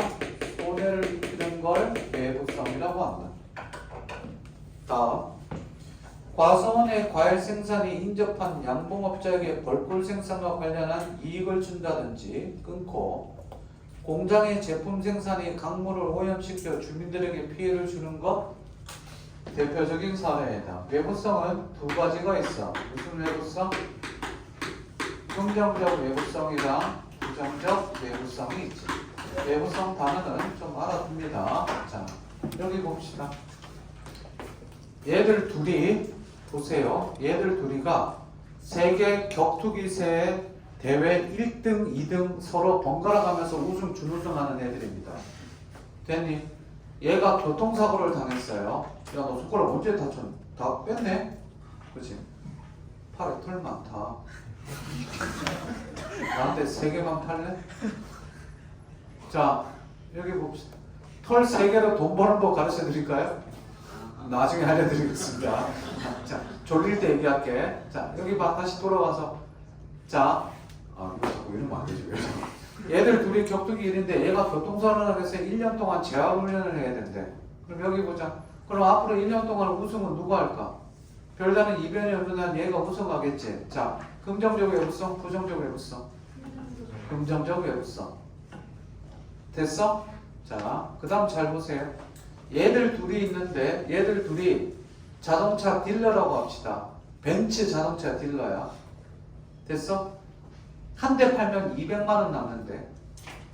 손해를 입히는 걸 외부성이라고 한다. 다음 과수원의 과일 생산이 인접한 양봉업자에게 벌꿀 생산과 관련한 이익을 준다든지 끊고 공장의 제품 생산이 강물을 오염시켜 주민들에게 피해를 주는 것 대표적인 사례이다. 외부성은 두 가지가 있어. 무슨 외부성? 긍정적 외부성이랑 부정적 외부성이 있지. 외부성 단어는 좀 알아둡니다. 자, 여기 봅시다. 얘들 둘이 보세요. 얘들 둘이가 세계 격투기세의 대회 1등, 2등 서로 번갈아 가면서 우승, 준우승 하는 애들입니다. 됐니? 얘가 교통사고를 당했어요. 야, 너 손가락 언제 다쳤니? 다 뺐네? 그치? 팔에 털 많다. 나한테 3개만 팔래? 자, 여기 봅시다. 털 3개로 돈 버는 법 가르쳐 드릴까요? 나중에 알려드리겠습니다. 자, 졸릴 때 얘기할게. 자, 여기 봐. 다시 돌아와서. 자, 이거 자꾸 이러면 안 되지. 얘들 둘이 격투기 1인데 얘가 교통사고를 해서 1년 동안 재활훈련을 해야 된대. 그럼 여기 보자. 그럼 앞으로 1년 동안 우승은 누가 할까? 별다른 이변이 없는 한 얘가 우승하겠지. 자, 긍정적 외부성, 부정적 외부성. 긍정적 외부성. 됐어? 자, 그 다음 잘 보세요. 얘들 둘이 있는데 얘들 둘이 자동차 딜러라고 합시다. 벤츠 자동차 딜러야. 됐어? 한 대 팔면 200만 원 남는데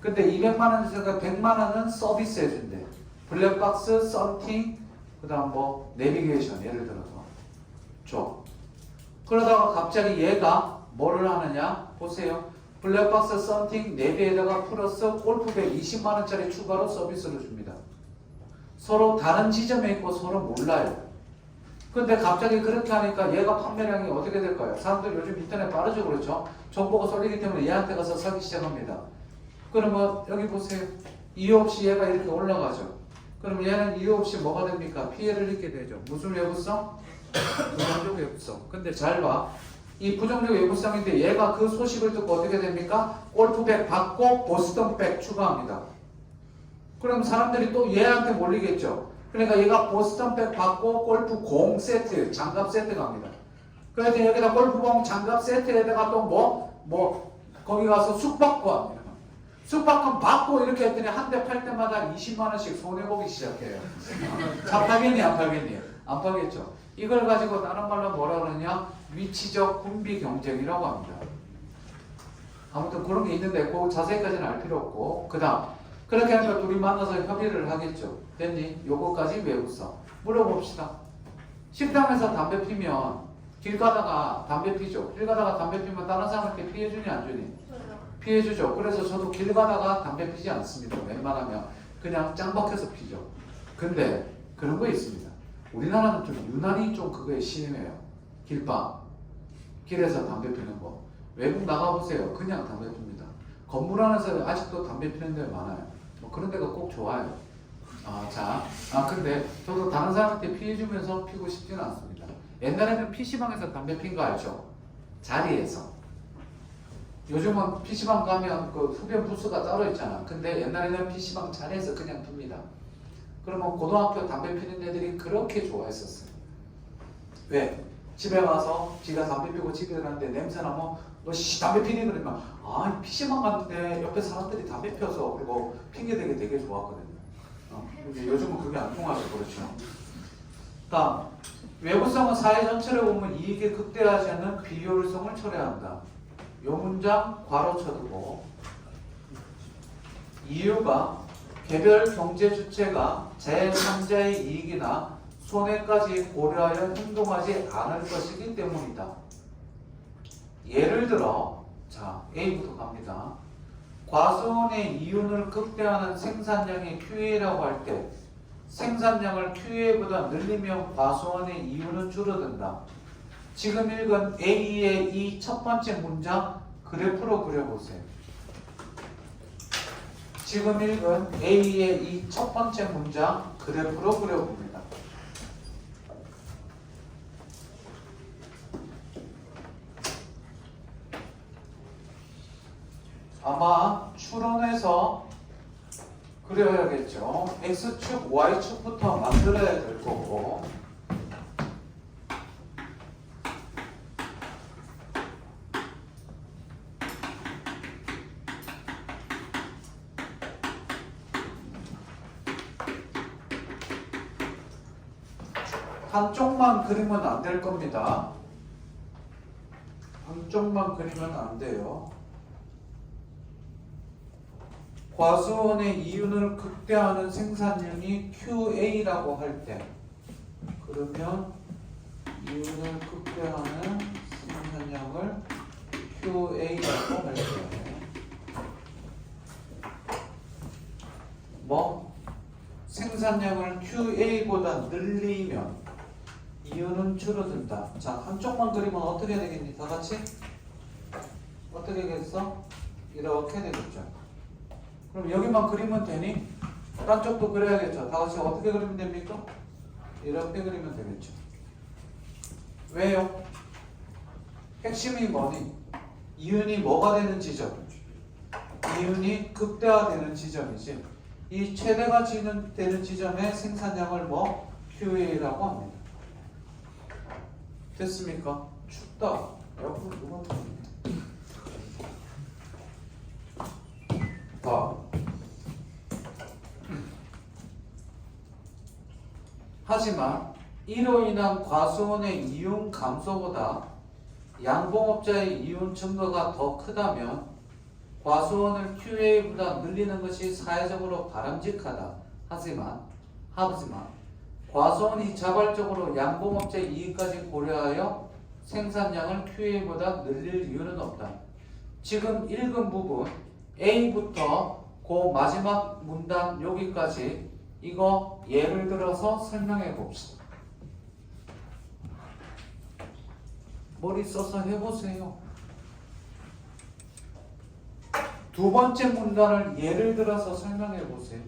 근데 200만 원에서 100만 원은 서비스 해준대. 블랙박스, 썬팅, 그 다음 뭐 내비게이션 예를 들어서 줘. 그러다가 갑자기 얘가 뭐를 하느냐? 보세요. 블랙박스, 썬팅, 내비에다가 플러스 골프백 20만 원짜리 추가로 서비스를 줍니다. 서로 다른 지점에 있고 서로 몰라요. 근데 갑자기 그렇게 하니까 얘가 판매량이 어떻게 될까요? 사람들 요즘 인터넷 빠르죠, 그렇죠? 정보가 쏠리기 때문에 얘한테 가서 사기 시작합니다. 그러면 여기 보세요. 이유 없이 얘가 이렇게 올라가죠. 그럼 얘는 이유 없이 뭐가 됩니까? 피해를 입게 되죠. 무슨 외부성? 부정적 외부성. 근데 잘 봐. 이 부정적 외부성인데 얘가 그 소식을 듣고 어떻게 됩니까? 골프백 받고 보스턴백 추가합니다. 그럼 사람들이 또 얘한테 몰리겠죠. 그러니까 얘가 보스턴백 받고 골프 공 세트, 장갑 세트 갑니다. 그래서 여기다 골프공 장갑 세트에다가 또 거기 가서 숙박권 합니다. 숙박권 받고 이렇게 했더니 한 대 팔 때마다 20만 원씩 손해보기 시작해요. 자, 팔겠니? 안 팔겠니? 안 팔겠죠. 이걸 가지고 다른 말로 뭐라 그러냐? 위치적 군비 경쟁이라고 합니다. 아무튼 그런 게 있는데 그 자세히까지는 알 필요 없고 그 다음 그렇게 하니까 둘이 만나서 협의를 하겠죠. 됐니? 요거까지 외우서 물어봅시다. 식당에서 담배 피면 길 가다가 담배 피죠. 길 가다가 담배 피면 다른 사람한테 피해 주니 안 주니? 피해 주죠. 그래서 저도 길 가다가 담배 피지 않습니다. 웬만하면 그냥 짱 박혀서 피죠. 근데 그런 거 있습니다. 우리나라는 좀 유난히 좀 그거에 심해요. 길바 길에서 담배 피는 거. 외국 나가보세요. 그냥 담배 핍니다. 건물 안에서 아직도 담배 피는 데 많아요. 뭐 그런 데가 꼭 좋아요. 근데 저도 다른 사람한테 피해주면서 피고 싶지는 않습니다. 옛날에는 PC방에서 담배 핀 거 알죠? 자리에서. 요즘은 PC방 가면 그 흡연 부스가 따로 있잖아. 근데 옛날에는 PC방 자리에서 그냥 핍니다. 그러면 고등학교 담배 피는 애들이 그렇게 좋아했었어요. 왜? 집에 가서 지가 담배 피고 집에 갔는데 냄새 나면 너 씨 담배 피니 그러면 아 PC방 갔는데 옆에 사람들이 담배 피워서 그리고 핑계 대기 되게 좋았거든요. 근데 요즘은 그게 안 통하죠. 그렇죠. 다음 외부성은 사회 전체를 보면 이익에 극대화하지 않는 비효율성을 초래한다. 요 문장 괄호 쳐두고 이유가 개별 경제 주체가 제3자의 이익이나 손해까지 고려하여 행동하지 않을 것이기 때문이다. 예를 들어 자 A부터 갑니다. 과수원의 이윤을 극대화하는 생산량이 QA라고 할 때 생산량을 QA보다 늘리면 과수원의 이윤은 줄어든다. 지금 읽은 A의 이 첫 번째 문장 그래프로 그려보세요. 지금 읽은 A의 이 첫 번째 문장 그래프로 그려봅니다. 아마 추론해서 그려야겠죠. X축, Y축부터 만들어야 될 거고 한쪽만 그리면 안 될 겁니다. 한쪽만 그리면 안 돼요. 과수원의 이윤을 극대화하는 생산량이 QA라고 할 때 그러면 이윤을 극대화하는 생산량을 QA라고 할 때 뭐? 생산량을 QA보다 늘리면 이윤은 줄어든다. 자, 한쪽만 그리면 어떻게 되겠니? 다 같이? 어떻게 되겠어? 이렇게 되겠죠. 그럼 여기만 그리면 되니? 딴 쪽도 그려야겠죠. 다 같이 어떻게 그리면 됩니까? 이렇게 그리면 되겠죠. 왜요? 핵심이 뭐니? 이윤이 뭐가 되는 지점? 이윤이 극대화되는 지점이지. 이 최대가 되는 지점의 생산량을 뭐? QA라고 합니다. 됐습니까? 춥다. 에어컨 누가 틀었네. 하지만 이로 인한 과수원의 이윤 감소보다 양봉업자의 이윤 증가가 더 크다면 과수원을 QA보다 늘리는 것이 사회적으로 바람직하다. 하지만 과수원이 자발적으로 양봉업자의 이익까지 고려하여 생산량을 QA보다 늘릴 이유는 없다. 지금 읽은 부분 A부터 그 마지막 문단 여기까지 이거 예를 들어서 설명해 봅시다. 머리 써서 해보세요. 두 번째 문단을 예를 들어서 설명해 보세요.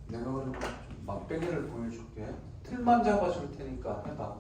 내가 그럼 막대기를 보여줄게. 틀만 잡아줄 테니까 해봐.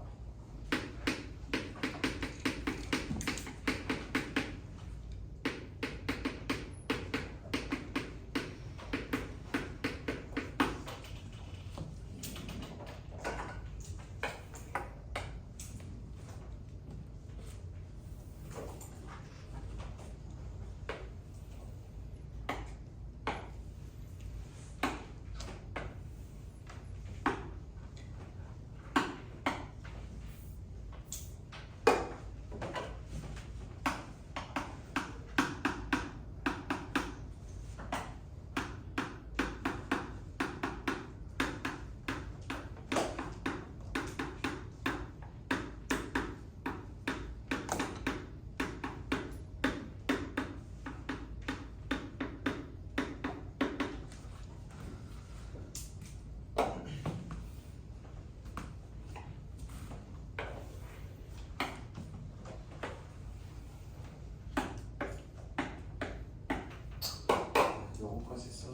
여기까지 써.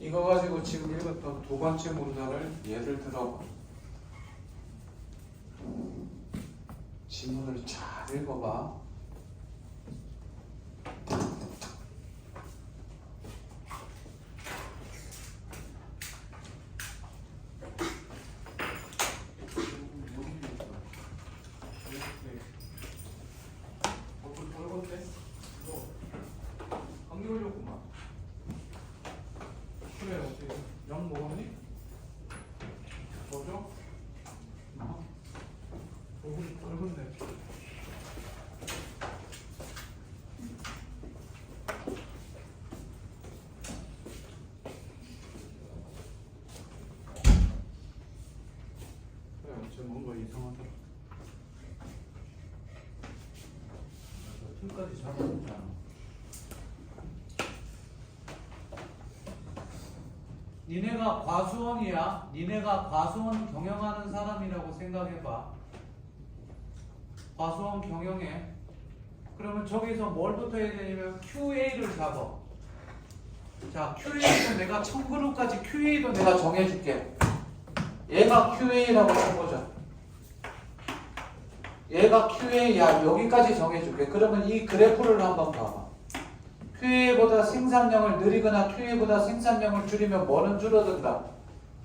이거 가지고 지금 읽었던 두 번째 문단을 예를 들어봐. 지문을 잘 읽어봐. 감기 걸렸구만. 그래, 어떻게 약 먹었니? 뭐죠? 얼굴이 붉은데. 그래, 어째 뭔가 이상하더라. 틈까지 잡아놓잖아. 니네가 과수원이야. 니네가 과수원 경영하는 사람이라고 생각해봐. 과수원 경영해. 그러면 저기서 뭘부터 해야 되냐면 QA를 잡아. 자, QA도 내가 1000그룹까지 QA도 내가 정해줄게. 얘가 QA라고 쳐보자. 얘가 QA야. 여기까지 정해줄게. 그러면 이 그래프를 한번 봐봐. QA보다 생산량을 늘리거나 QA보다 생산량을 줄이면 뭐는 줄어든다.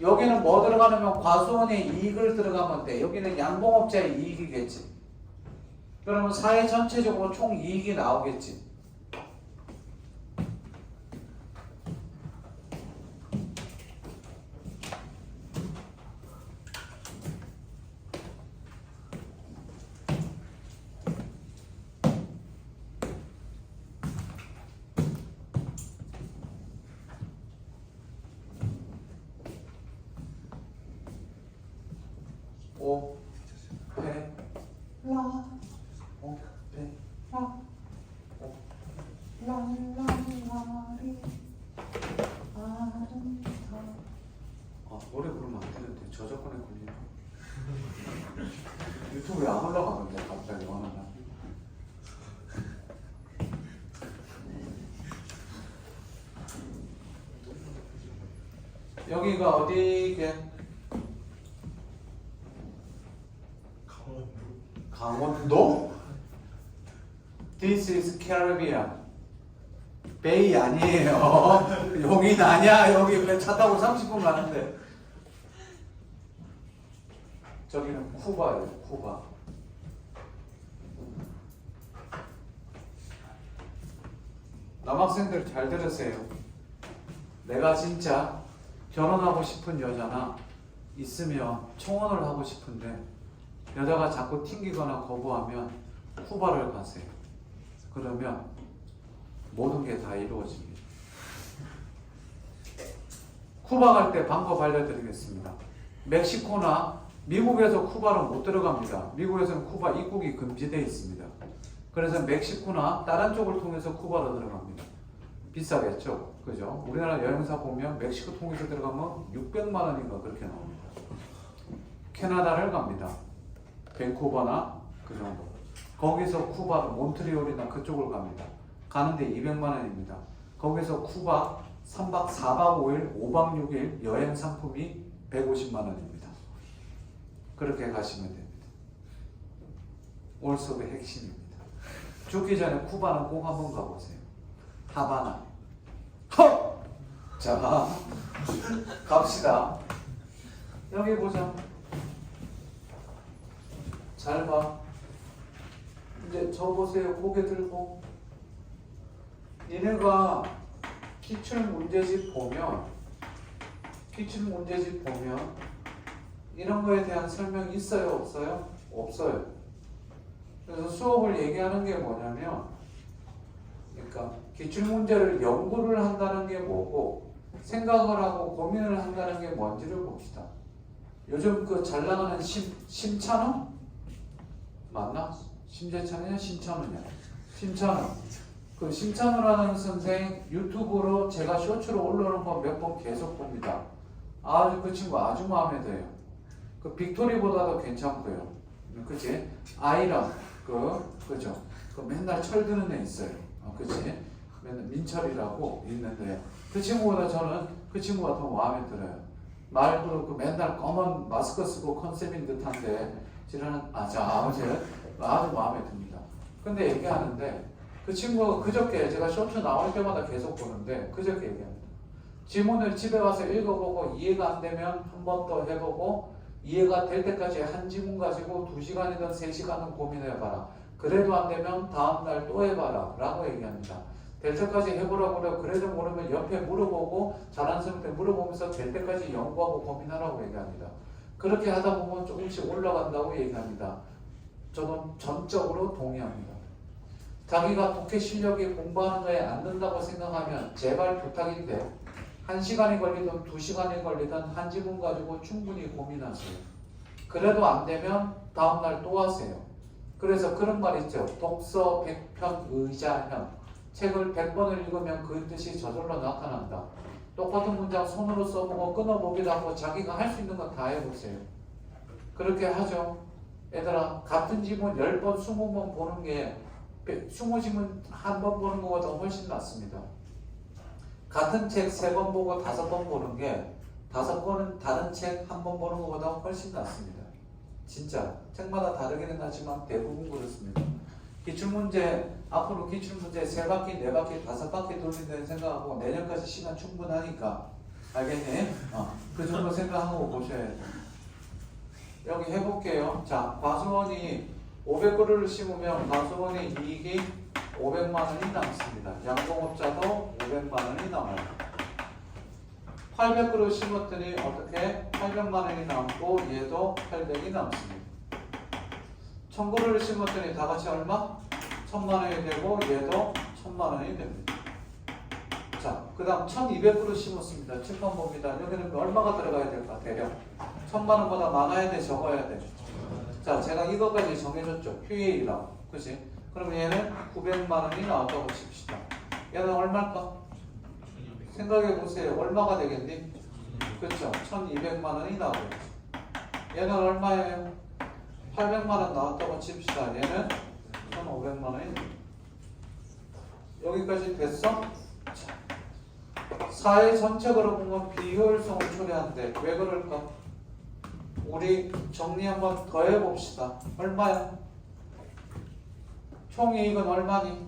여기는 뭐 들어가냐면 과수원의 이익을 들어가면 돼. 여기는 양봉업자의 이익이겠지. 그러면 사회 전체적으로 총 이익이 나오겠지. 오, 배, 라, 오, 배, 라, 오, 랄랄라리, 아름다. 아, 노래 부르면 안 되는데 저작권에 걸리나? 유튜브에 안 올라가는데 갑자기 어느 날. 여기가 어디게? 강원도? This is Caribbean. 베이 아니에요. 여긴 아니야. 여기 차 타고 30분 가는데. 저기는 쿠바예요. 쿠바. 남학생들 잘 들으세요. 내가 진짜 결혼하고 싶은 여자나 있으면 청혼을 하고 싶은데 여자가 자꾸 튕기거나 거부하면 쿠바를 가세요. 그러면 모든 게 다 이루어집니다. 쿠바 갈 때 방법 알려드리겠습니다. 멕시코나 미국에서 쿠바로 못 들어갑니다. 미국에서는 쿠바 입국이 금지되어 있습니다. 그래서 멕시코나 다른 쪽을 통해서 쿠바로 들어갑니다. 비싸겠죠? 그죠? 우리나라 여행사 보면 멕시코 통해서 들어가면 600만 원인가 그렇게 나옵니다. 캐나다를 갑니다. 밴쿠버나 그 정도. 거기서 쿠바, 몬트리올이나 그쪽을 갑니다. 가는데 200만 원입니다. 거기서 쿠바 3박 4박 5일, 5박 6일 여행 상품이 150만 원입니다. 그렇게 가시면 됩니다. 올 수업의 핵심입니다. 죽기 전에 쿠바는 꼭 한번 가보세요. 하바나. 허! 자, 갑시다. 여기 보자. 잘 봐. 이제 저 보세요. 고개 들고. 니네가 기출문제집 보면 이런 거에 대한 설명 있어요? 없어요? 없어요. 그래서 수업을 얘기하는 게 뭐냐면, 그러니까 기출문제를 연구를 한다는 게 뭐고 생각을 하고 고민을 한다는 게 뭔지를 봅시다. 요즘 그 잘 나가는 심찬호? 맞나? 심재찬이냐 심찬우냐? 심찬우. 그 심찬우라는 선생 유튜브로 제가 쇼츠로 올라오는 거 몇 번 계속 봅니다. 아주 그 친구 아주 마음에 들어요. 그 빅토리보다도 괜찮고요. 그치? 아이런 그죠? 그 맨날 철드는 애 있어요. 그치? 맨날 민철이라고 있는데 그 친구보다 저는 그 친구가 더 마음에 들어요. 말도 그 맨날 검은 마스크 쓰고 컨셉인 듯한데 지는 아주 마음에 듭니다. 근데 얘기하는데 그 친구가 그저께 제가 쇼츠 나올 때마다 계속 보는데 그저께 얘기합니다. 지문을 집에 가서 읽어보고 이해가 안 되면 한 번 더 해보고 이해가 될 때까지 한 지문 가지고 2시간이든 3시간은 고민해봐라. 그래도 안 되면 다음날 또 해봐라 라고 얘기합니다. 될 때까지 해보라고 그래요. 그래도 모르면 옆에 물어보고 잘하는 사람한테 물어보면서 될 때까지 연구하고 고민하라고 얘기합니다. 그렇게 하다 보면 조금씩 올라간다고 얘기합니다. 저는 전적으로 동의합니다. 자기가 독해 실력이 공부하는 거에 안 된다고 생각하면 제발 부탁인데 1시간이 걸리든 2시간이 걸리든 한 지문 가지고 충분히 고민하세요. 그래도 안 되면 다음날 또 하세요. 그래서 그런 말 있죠. 독서 100편 의자현. 책을 100번을 읽으면 그 뜻이 저절로 나타난다. 똑같은 문장 손으로 써보고 끊어보기도 하고 자기가 할 수 있는 건 다 해보세요. 그렇게 하죠. 얘들아 같은 지문 10번 20번 보는 게 20지문 한 번 보는 것보다 훨씬 낫습니다. 같은 책 3번 보고 5번 보는 게 5번은 다른 책 한 번 보는 것보다 훨씬 낫습니다. 진짜 책마다 다르기는 하지만 대부분 그렇습니다. 기출문제 앞으로 기출문제 3바퀴 4바퀴 5바퀴 돌린다는 생각하고 내년까지 시간 충분하니까 알겠니? 그 정도 생각하고 보셔야 돼요. 여기 해볼게요. 자, 과수원이 500그루를 심으면 과수원의 이익이 500만 원이 남습니다. 양봉업자도 500만 원이 남아요. 800그루 심었더니 어떻게 800만 원이 남고 얘도 800이 남습니다. 1000그루를 심었더니 다 같이 얼마? 1000만 원이 되고 얘도 1000만 원이 됩니다. 자, 그 다음 1200그루 심었습니다. 칠판 봅니다. 여기는 얼마가 들어가야 될까? 대략 1000만 원보다 많아야 돼? 적어야 돼? 자, 제가 이것까지 정해줬죠. QA라고. 그치? 그럼 얘는 900만 원이 나왔다고 칩시다. 얘는 얼마일까? 생각해 보세요. 얼마가 되겠니? 그렇죠? 1200만 원이 나오겠죠. 얘는 얼마예요? 800만 원 나왔다고 칩시다. 얘는 1500만 원이 됩니다. 여기까지 됐어? 자, 사회 전체적으로 보면 비효율성을 초래한대. 왜 그럴까? 우리 정리 한번 더 해봅시다. 얼마야? 총이익은 얼마니?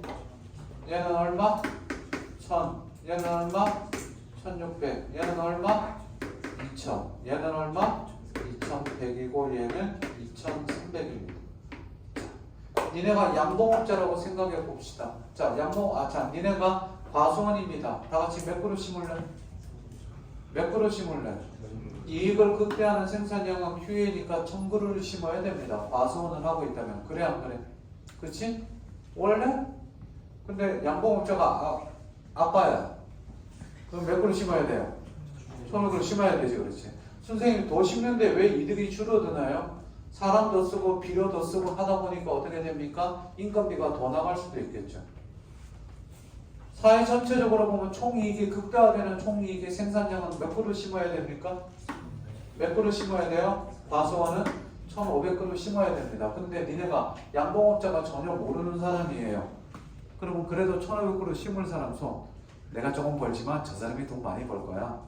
얘는 얼마? 1000. 얘는 얼마? 1600. 얘는 얼마? 2000. 얘는 얼마? 2100이고 얘는 2300입니다. 니네가 양봉업자라고 생각해 봅시다. 자, 니네가 과수원입니다. 다 같이 몇 그루 심을래? 몇 그루 심을래? 이익을 극대화하는 생산량은 QA니까 1000그루를 심어야 됩니다. 과수원을 하고 있다면. 그래 안 그래? 그치? 원래? 근데 양봉업자가 아빠야. 그럼 몇 그루 심어야 돼요? 1000그루 심어야 되지. 그렇지? 선생님 더 심는데 왜 이득이 줄어드나요? 사람 더 쓰고 비료 더 쓰고 하다 보니까 어떻게 됩니까? 인건비가 더 나갈 수도 있겠죠. 사회 전체적으로 보면 총이익이 극대화되는 총이익의 생산량은 몇 그루 심어야 됩니까? 몇 그루 심어야 돼요? 과수원은 1500그루 심어야 됩니다. 근데 니네가 양봉업자가 전혀 모르는 사람이에요. 그러면 그래도 1500그루 심을 사람 손. 내가 조금 벌지만 저 사람이 돈 많이 벌 거야.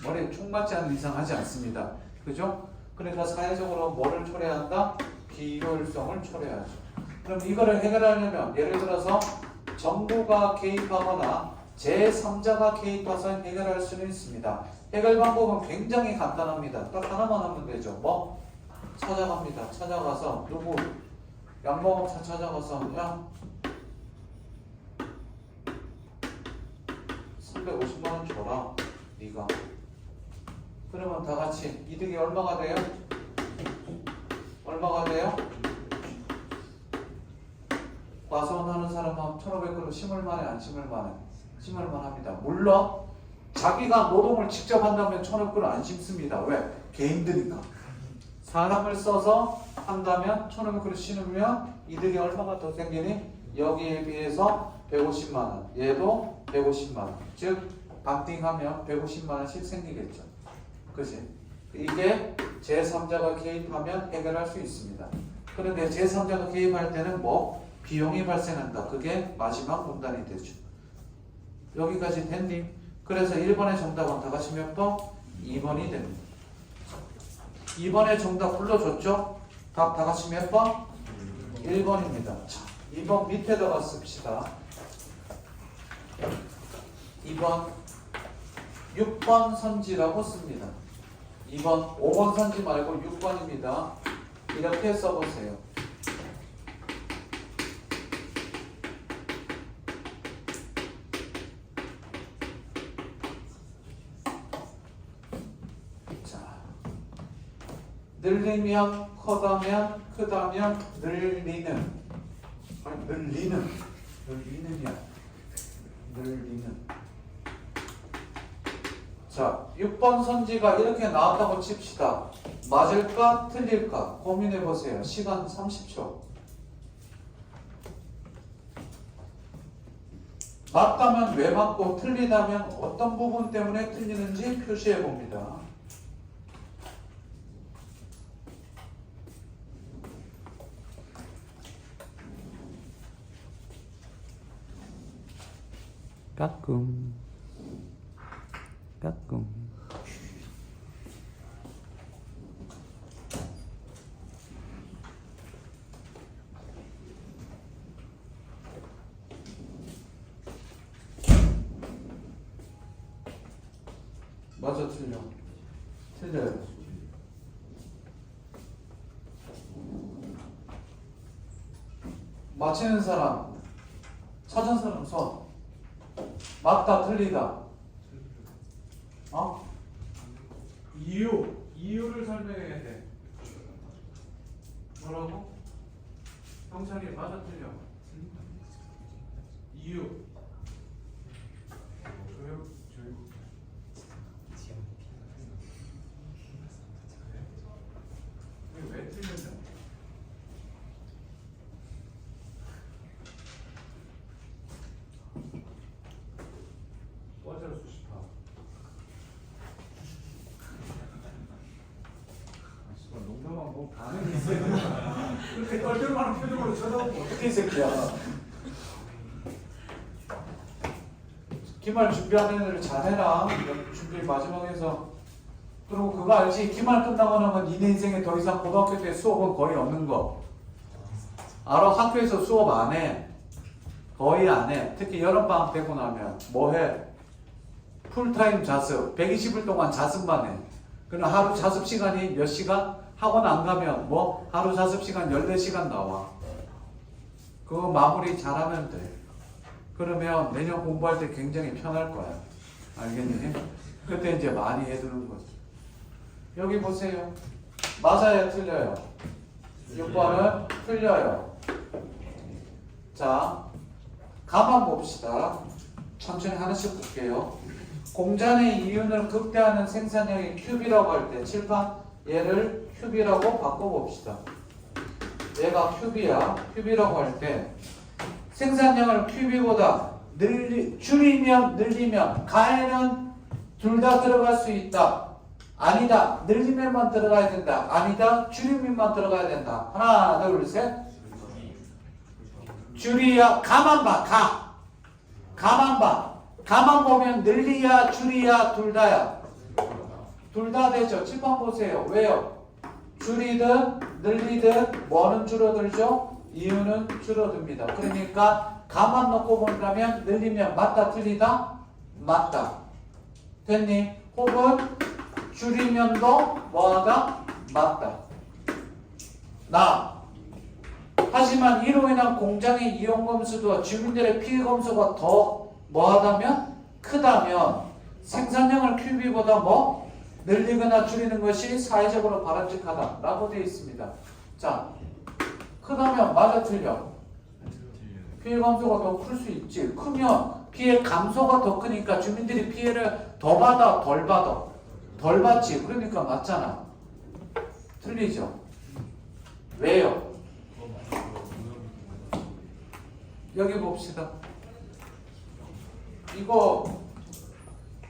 머리에 총 맞지 않는 이상 하지 않습니다. 그죠? 그러니까 사회적으로 뭐를 초래한다? 비효율성을 초래하죠. 그럼 이거를 해결하려면 예를 들어서 정부가 개입하거나 제3자가 개입해서 해결할 수는 있습니다. 해결 방법은 굉장히 간단합니다. 딱 하나만 하면 되죠. 뭐? 찾아갑니다. 찾아가서 누구? 양봉업자 찾아가서 야 350만 원 줘라. 네가. 그러면 다 같이 이득이 얼마가 돼요? 얼마가 돼요? 과수원 하는 사람은 1500그루 심을 만해 안 심을 만해? 심을 만합니다. 물론 자기가 노동을 직접 한다면 1500그루 안 심습니다. 왜? 개인들이니까. 사람을 써서 한다면 1,500그릇 심으면 이득이 얼마가 더 생기니? 여기에 비해서 150만 원. 얘도 150만 원. 즉 반띵하면 150만 원씩 생기겠죠. 그지? 이게 제3자가 개입하면 해결할 수 있습니다. 그런데 제3자가 개입할 때는 뭐? 비용이 발생한다. 그게 마지막 문단이 되죠. 여기까지 됐니? 그래서 1번의 정답은 다 같이 몇 번? 2번이 됩니다. 2번의 정답 불러줬죠? 답 다 같이 몇 번? 1번입니다. 자, 2번 밑에다가 씁시다. 2번 6번 선지라고 씁니다. 2번 5번 선지 말고 6번입니다. 이렇게 써보세요. 늘리면 커다면 크다면 늘리는 아니 늘리는이야. 늘리는. 자, 6번 선지가 이렇게 나왔다고 칩시다. 맞을까 틀릴까 고민해 보세요. 시간 30초. 맞다면 왜 맞고 틀리다면 어떤 부분 때문에 틀리는지 표시해 봅니다. 까꿍 까꿍. 맞아 틀려? 틀려요. 맞히는 사람, 찾은 사람 손. 맞다 틀리다. 어? 이유를 설명해야 돼. 뭐라고? 형찬이 맞아 틀려. 이유. 왜 틀렸냐? 어쩌라 수십파. 농담하고 뭐 반응이 있어야 되나? 그렇게 떨떨만한 표정으로 쳐다보고 어떻게 이 새끼야. 기말 준비하는 애들 잘해라. 준비 마지막에서. 그리고 그거 알지? 기말 끝나고 나면 니네 인생에 더 이상 고등학교 때 수업은 거의 없는 거. 알아? 학교에서 수업 안 해. 거의 안 해. 특히 여름방학 되고 나면 뭐 해? 풀타임 자습. 120일 동안 자습만 해. 그럼 하루 자습 시간이 몇 시간? 학원 안 가면 뭐? 하루 자습 시간 14시간 나와. 그거 마무리 잘하면 돼. 그러면 내년 공부할 때 굉장히 편할 거야. 알겠니? 그때 이제 많이 해두는 거지. 여기 보세요. 맞아요? 틀려요? 6번은 틀려요. 자, 가만 봅시다. 천천히 하나씩 볼게요. 공잔의 이윤을 극대화하는 생산량이 큐비라고 할 때 칠판 얘를 큐비라고 바꿔봅시다. 얘가 큐비야. 큐비라고 할 때 생산량을 큐비보다 줄이면 늘리면 가에는 둘 다 들어갈 수 있다. 아니다. 늘리면만 들어가야 된다. 아니다. 줄이면만 들어가야 된다. 하나, 둘, 셋. 줄이야. 가만 봐. 가만 봐. 가만 보면 늘리야 줄이야 둘 다야. 둘 다 되죠. 칠판 보세요. 왜요? 줄이든 늘리든 뭐는 줄어들죠? 이유는 줄어듭니다. 그러니까 가만 놓고 본다면 늘리면 맞다 틀리다? 맞다. 됐니? 혹은 줄이면도 뭐하다? 맞다. 하지만 이로 인한 공장의 이용검수도 주민들의 피해검수가 더 뭐하다면? 크다면 생산량을 큐비보다 뭐? 늘리거나 줄이는 것이 사회적으로 바람직하다 라고 되어 있습니다. 자, 크다면 맞아 틀려? 피해 감소가 더 클 수 있지. 크면 피해 감소가 더 크니까 주민들이 피해를 더 받아 덜 받아? 덜 받지. 그러니까 맞잖아. 틀리죠. 왜요? 여기 봅시다. 이거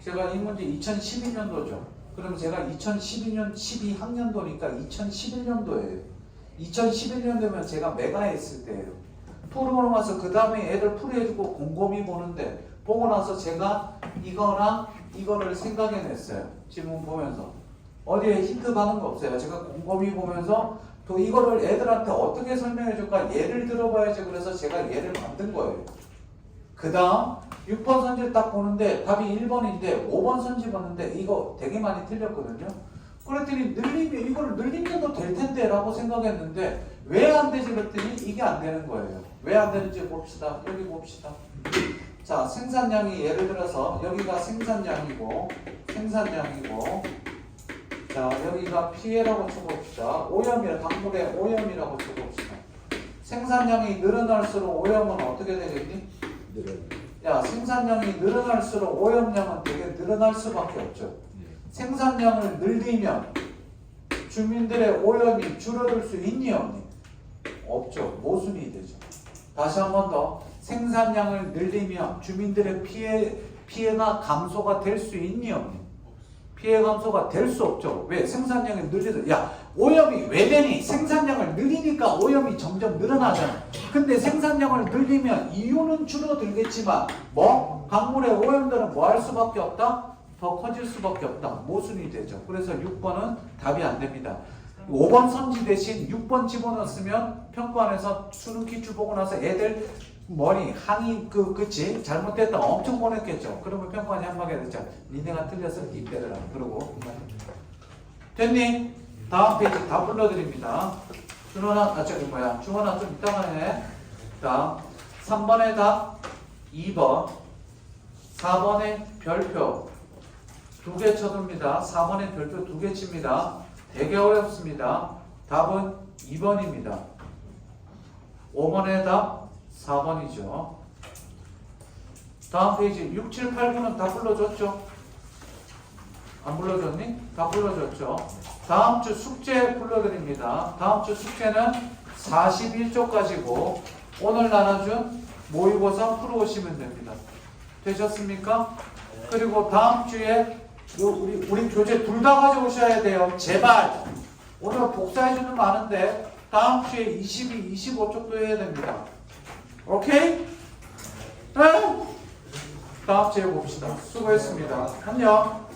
제가 이 문제 2012년도죠. 그럼 제가 2012년 12학년도니까 2011년도예요. 2011년도면 제가 메가했을 때예요. 풀어보고 나서 그 다음에 애들 풀이해주고 곰곰이 보는데 보고 나서 제가 이거랑 이거를 생각해냈어요. 지문 보면서 어디에 힌트 받은 거 없어요. 제가 곰곰이 보면서 또 이거를 애들한테 어떻게 설명해줄까 예를 들어봐야지. 그래서 제가 예를 만든 거예요. 그 다음 6번 선지를 딱 보는데 답이 1번인데 5번 선지 봤는데 이거 되게 많이 틀렸거든요. 그랬더니 늘리면 이걸 늘리면도 될 텐데 라고 생각했는데 왜 안 되지 그랬더니 이게 안 되는 거예요. 왜 안 되는지 봅시다. 여기 봅시다. 자, 생산량이 예를 들어서 여기가 생산량이고 자, 여기가 피해라고 쳐봅시다. 오염이라 강물의 오염이라고 쳐봅시다. 생산량이 늘어날수록 오염은 어떻게 되겠니? 야, 생산량이 늘어날수록 오염량은 되게 늘어날 수밖에 없죠. 생산량을 늘리면 주민들의 오염이 줄어들 수 있니 없니? 없죠. 모순이 되죠. 다시 한 번 더. 생산량을 늘리면 주민들의 피해가 감소가 될 수 있니 없니? 피해 감소가 될 수 없죠. 왜? 생산량이 늘려서 야, 오염이 왜 되니? 생산량을 늘리니까 오염이 점점 늘어나잖아. 근데 생산량을 늘리면 이유는 줄어들겠지만 뭐? 강물의 오염들은 뭐 할 수밖에 없다? 더 커질 수밖에 없다. 모순이 되죠. 그래서 6번은 답이 안 됩니다. 5번 선지 대신 6번 집어넣었으면 평가원에서 수능 기출 보고 나서 애들 머리 항의 그치 잘못됐다 엄청 보냈겠죠. 그러면 평가원이 한마디 했죠. 니네가 틀렸을 때 이때더라. 그러고 됐니? 다음 페이지 다 불러드립니다. 준원아, 중원아 좀 이따가 해. 다음 3번의 답 2번 4번의 별표 2개 쳐둡니다. 4번의 별표 2개 칩니다. 되게 어렵습니다. 답은 2번입니다. 5번의 답 4번이죠. 다음 페이지 6, 7, 8, 9는 다 불러줬죠? 안 불러줬니? 다 불러줬죠. 다음 주 숙제 불러드립니다. 다음 주 숙제는 41쪽까지고 오늘 나눠준 모의고사 풀어오시면 됩니다. 되셨습니까? 그리고 다음 주에 우리 교재 둘 다 가져오셔야 돼요. 제발. 오늘 복사해주는 거 많은데 다음 주에 22, 25쪽도 해야 됩니다. 오케이? 네? 다음 주에 봅시다. 수고했습니다. 안녕.